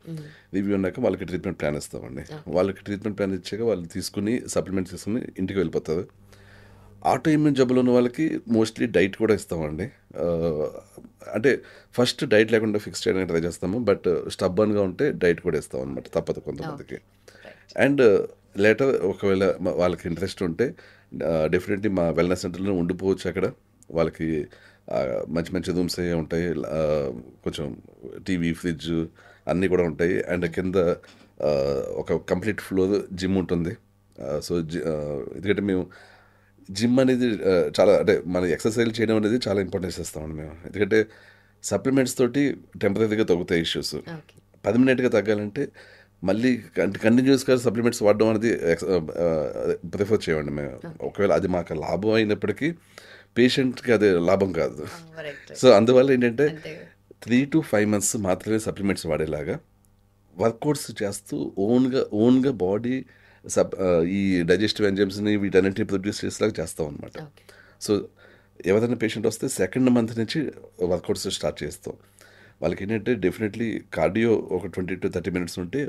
రివ్యూ ఉన్నాక వాళ్ళకి ట్రీట్మెంట్ ప్లాన్ ఇస్తామండి. వాళ్ళకి ట్రీట్మెంట్ ప్లాన్ ఇచ్చాక వాళ్ళు తీసుకుని సప్లిమెంట్స్ తీసుకుని ఇంటికి వెళ్ళిపోతారు. ఆటో ఇమ్యూన్ జబ్బులు ఉన్న వాళ్ళకి మోస్ట్లీ డైట్ కూడా ఇస్తామండి. అంటే ఫస్ట్ డైట్ లేకుండా ఫిక్స్ చేయడానికి ట్రై చేస్తాము, బట్ స్టబ్బన్గా ఉంటే డైట్ కూడా ఇస్తాం అనమాట, తప్పదు కొంతమందికి. అండ్ లేటర్ ఒకవేళ వాళ్ళకి ఇంట్రెస్ట్ ఉంటే డెఫినెట్లీ మా వెల్నెస్ సెంటర్లో ఉండిపోవచ్చు. అక్కడ వాళ్ళకి మంచి మంచి రూమ్స్ అయ్యే ఉంటాయి, కొంచెం టీవీ, ఫ్రిడ్జ్ అన్నీ కూడా ఉంటాయి. అండ్ కింద ఒక కంప్లీట్ ఫ్లోర్ జిమ్ ఉంటుంది. సో ఎందుకంటే మేము జిమ్ అనేది చాలా అంటే మన ఎక్సర్సైజ్ చేయడం అనేది చాలా ఇంపార్టెన్స్ ఇస్తామండి మేము. ఎందుకంటే సప్లిమెంట్స్ తోటి టెంపరీగా తగ్గుతాయి ఇష్యూస్. పర్మనెంట్గా తగ్గాలంటే మళ్ళీ కంటిన్యూస్గా సప్లిమెంట్స్ వాడడం అనేది ప్రిఫర్ చేయండి మేము. ఒకవేళ అది మాకు లాభం అయినప్పటికీ పేషెంట్కి అది లాభం కాదు. సో అందువల్ల ఏంటంటే 3 to 5 months మాత్రమే సప్లిమెంట్స్ వాడేలాగా వర్కౌట్స్ చేస్తూ ఓన్గా బాడీ ఈ డైజెస్టివ్ ఎంజైమ్స్ని వీటన్నింటినీ ప్రొడ్యూస్ చేసేలాగా చేస్తాం అనమాట. సో ఎవరైనా పేషెంట్ వస్తే 2nd month నుంచి వర్కౌట్స్ స్టార్ట్ చేస్తాం. వాళ్ళకి ఏంటంటే డెఫినెట్లీ కార్డియో ఒక 20 to 30 minutes ఉంటే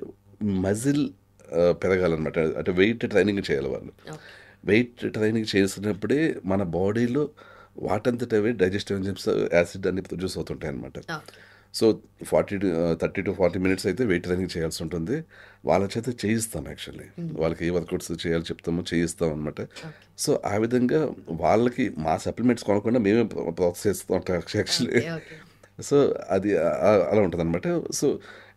మజిల్ పెరగాలన్నమాట. అంటే వెయిట్ ట్రైనింగ్ చేయాలి వాళ్ళు. వెయిట్ ట్రైనింగ్ చేసినప్పుడే మన బాడీలో వాటంతట అవే డైజెస్టివ్ ఎంజైమ్స్, యాసిడ్ అన్ని ప్రొడ్యూస్ అవుతుంటాయి అనమాట. సో 30 to 40 minutes అయితే వెయిట్ ట్రైనింగ్ చేయాల్సి ఉంటుంది. వాళ్ళ చేత చేయిస్తాం యాక్చువల్లీ. వాళ్ళకి ఏ వర్కౌట్స్ చేయాలో చెప్తామో చేయిస్తాం అనమాట. సో ఆ విధంగా వాళ్ళకి మా సప్లిమెంట్స్ కొనకుండా మేమే ప్రోత్సహిస్తాం యాక్చువల్లీ. సో అది అలా ఉంటుంది అనమాట. సో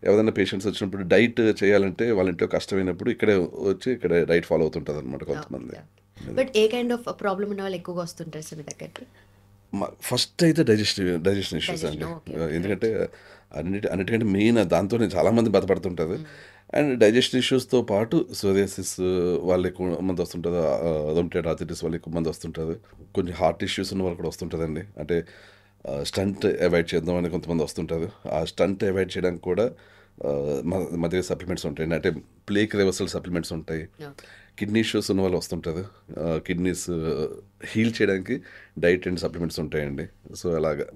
ఎవరైనా పేషెంట్స్ వచ్చినప్పుడు డైట్ చేయాలంటే వాళ్ళ ఇంట్లో కష్టమైనప్పుడు ఇక్కడే వచ్చి ఇక్కడ డైట్ ఫాలో అవుతుంటుంది అనమాట కొంతమంది. But A kind of problem ఉన్న వాళ్ళు ఎక్కువగా వస్తుంటారు సార్ మీ దగ్గరికి? ఫస్ట్ అయితే డైజెషన్ ఇష్యూస్ అండి. ఎందుకంటే అన్నిటికంటే మెయిన్ దాంతోనే చాలామంది బాధపడుతుంటారు. అండ్ డైజెషన్ ఇష్యూస్తో పాటు సోరియాసిస్ వాళ్ళు ఎక్కువ మంది వస్తుంటారు, రొమటైడ్ ఆర్థరైటిస్ వాళ్ళు ఎక్కువ మంది వస్తుంటారు. కొంచెం హార్ట్ ఇష్యూస్ ఉన్న వాళ్ళు కూడా వస్తుంటారండి. అంటే స్టంట్ అవాయిడ్ చేద్దామని కొంతమంది వస్తుంటారు. ఆ స్టంట్ అవాయిడ్ చేయడానికి కూడా మా దగ్గర సప్లిమెంట్స్ ఉంటాయి. అంటే ప్లేక్ రివర్సల్ సప్లిమెంట్స్ ఉంటాయి. కిడ్నీ ఇష్యూస్ ఉన్న వాళ్ళు వస్తుంటారు, కిడ్నీస్ హీల్ చేయడానికి డైట్ అండ్ సప్లిమెంట్స్ ఉంటాయండి. సో అలాగా.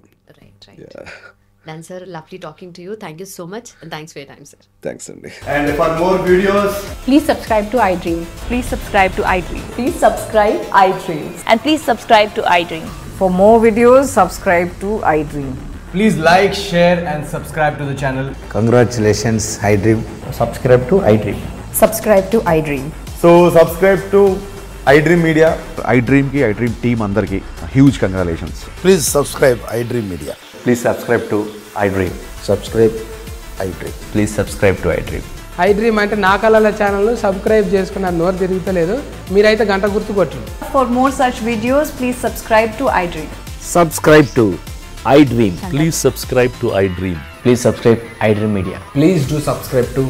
Done, sir. Lovely talking to you. Thank you so much and thanks for your time, sir. Thanks, Andy. And for more videos, please subscribe to iDream. Please subscribe to iDream. Please subscribe iDream. And please subscribe to iDream. For more videos, subscribe to iDream. please like, share and subscribe to the channel. Congratulations, iDream. Subscribe to iDream. Subscribe to iDream. So subscribe to iDream Media. iDream ki iDream team andarki huge congratulations. Please subscribe iDream Media. Please subscribe to iDream. Subscribe iDream. Please subscribe to iDream. I dream అంటే నా కళల ఛానల్ సబ్స్క్రైబ్ చేసుకున్న నోరు తిరుగుతలేదు, మీరైతే గంట గుర్తు కొట్టండి. For more such videos, please subscribe to iDream. Subscribe to iDream. Please subscribe to iDream. Please subscribe iDream Media. Please do subscribe to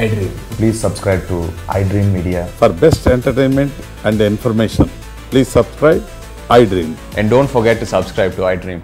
iDream. Please subscribe to iDream Media. For best entertainment and information, please subscribe iDream. And don't forget to subscribe to iDream.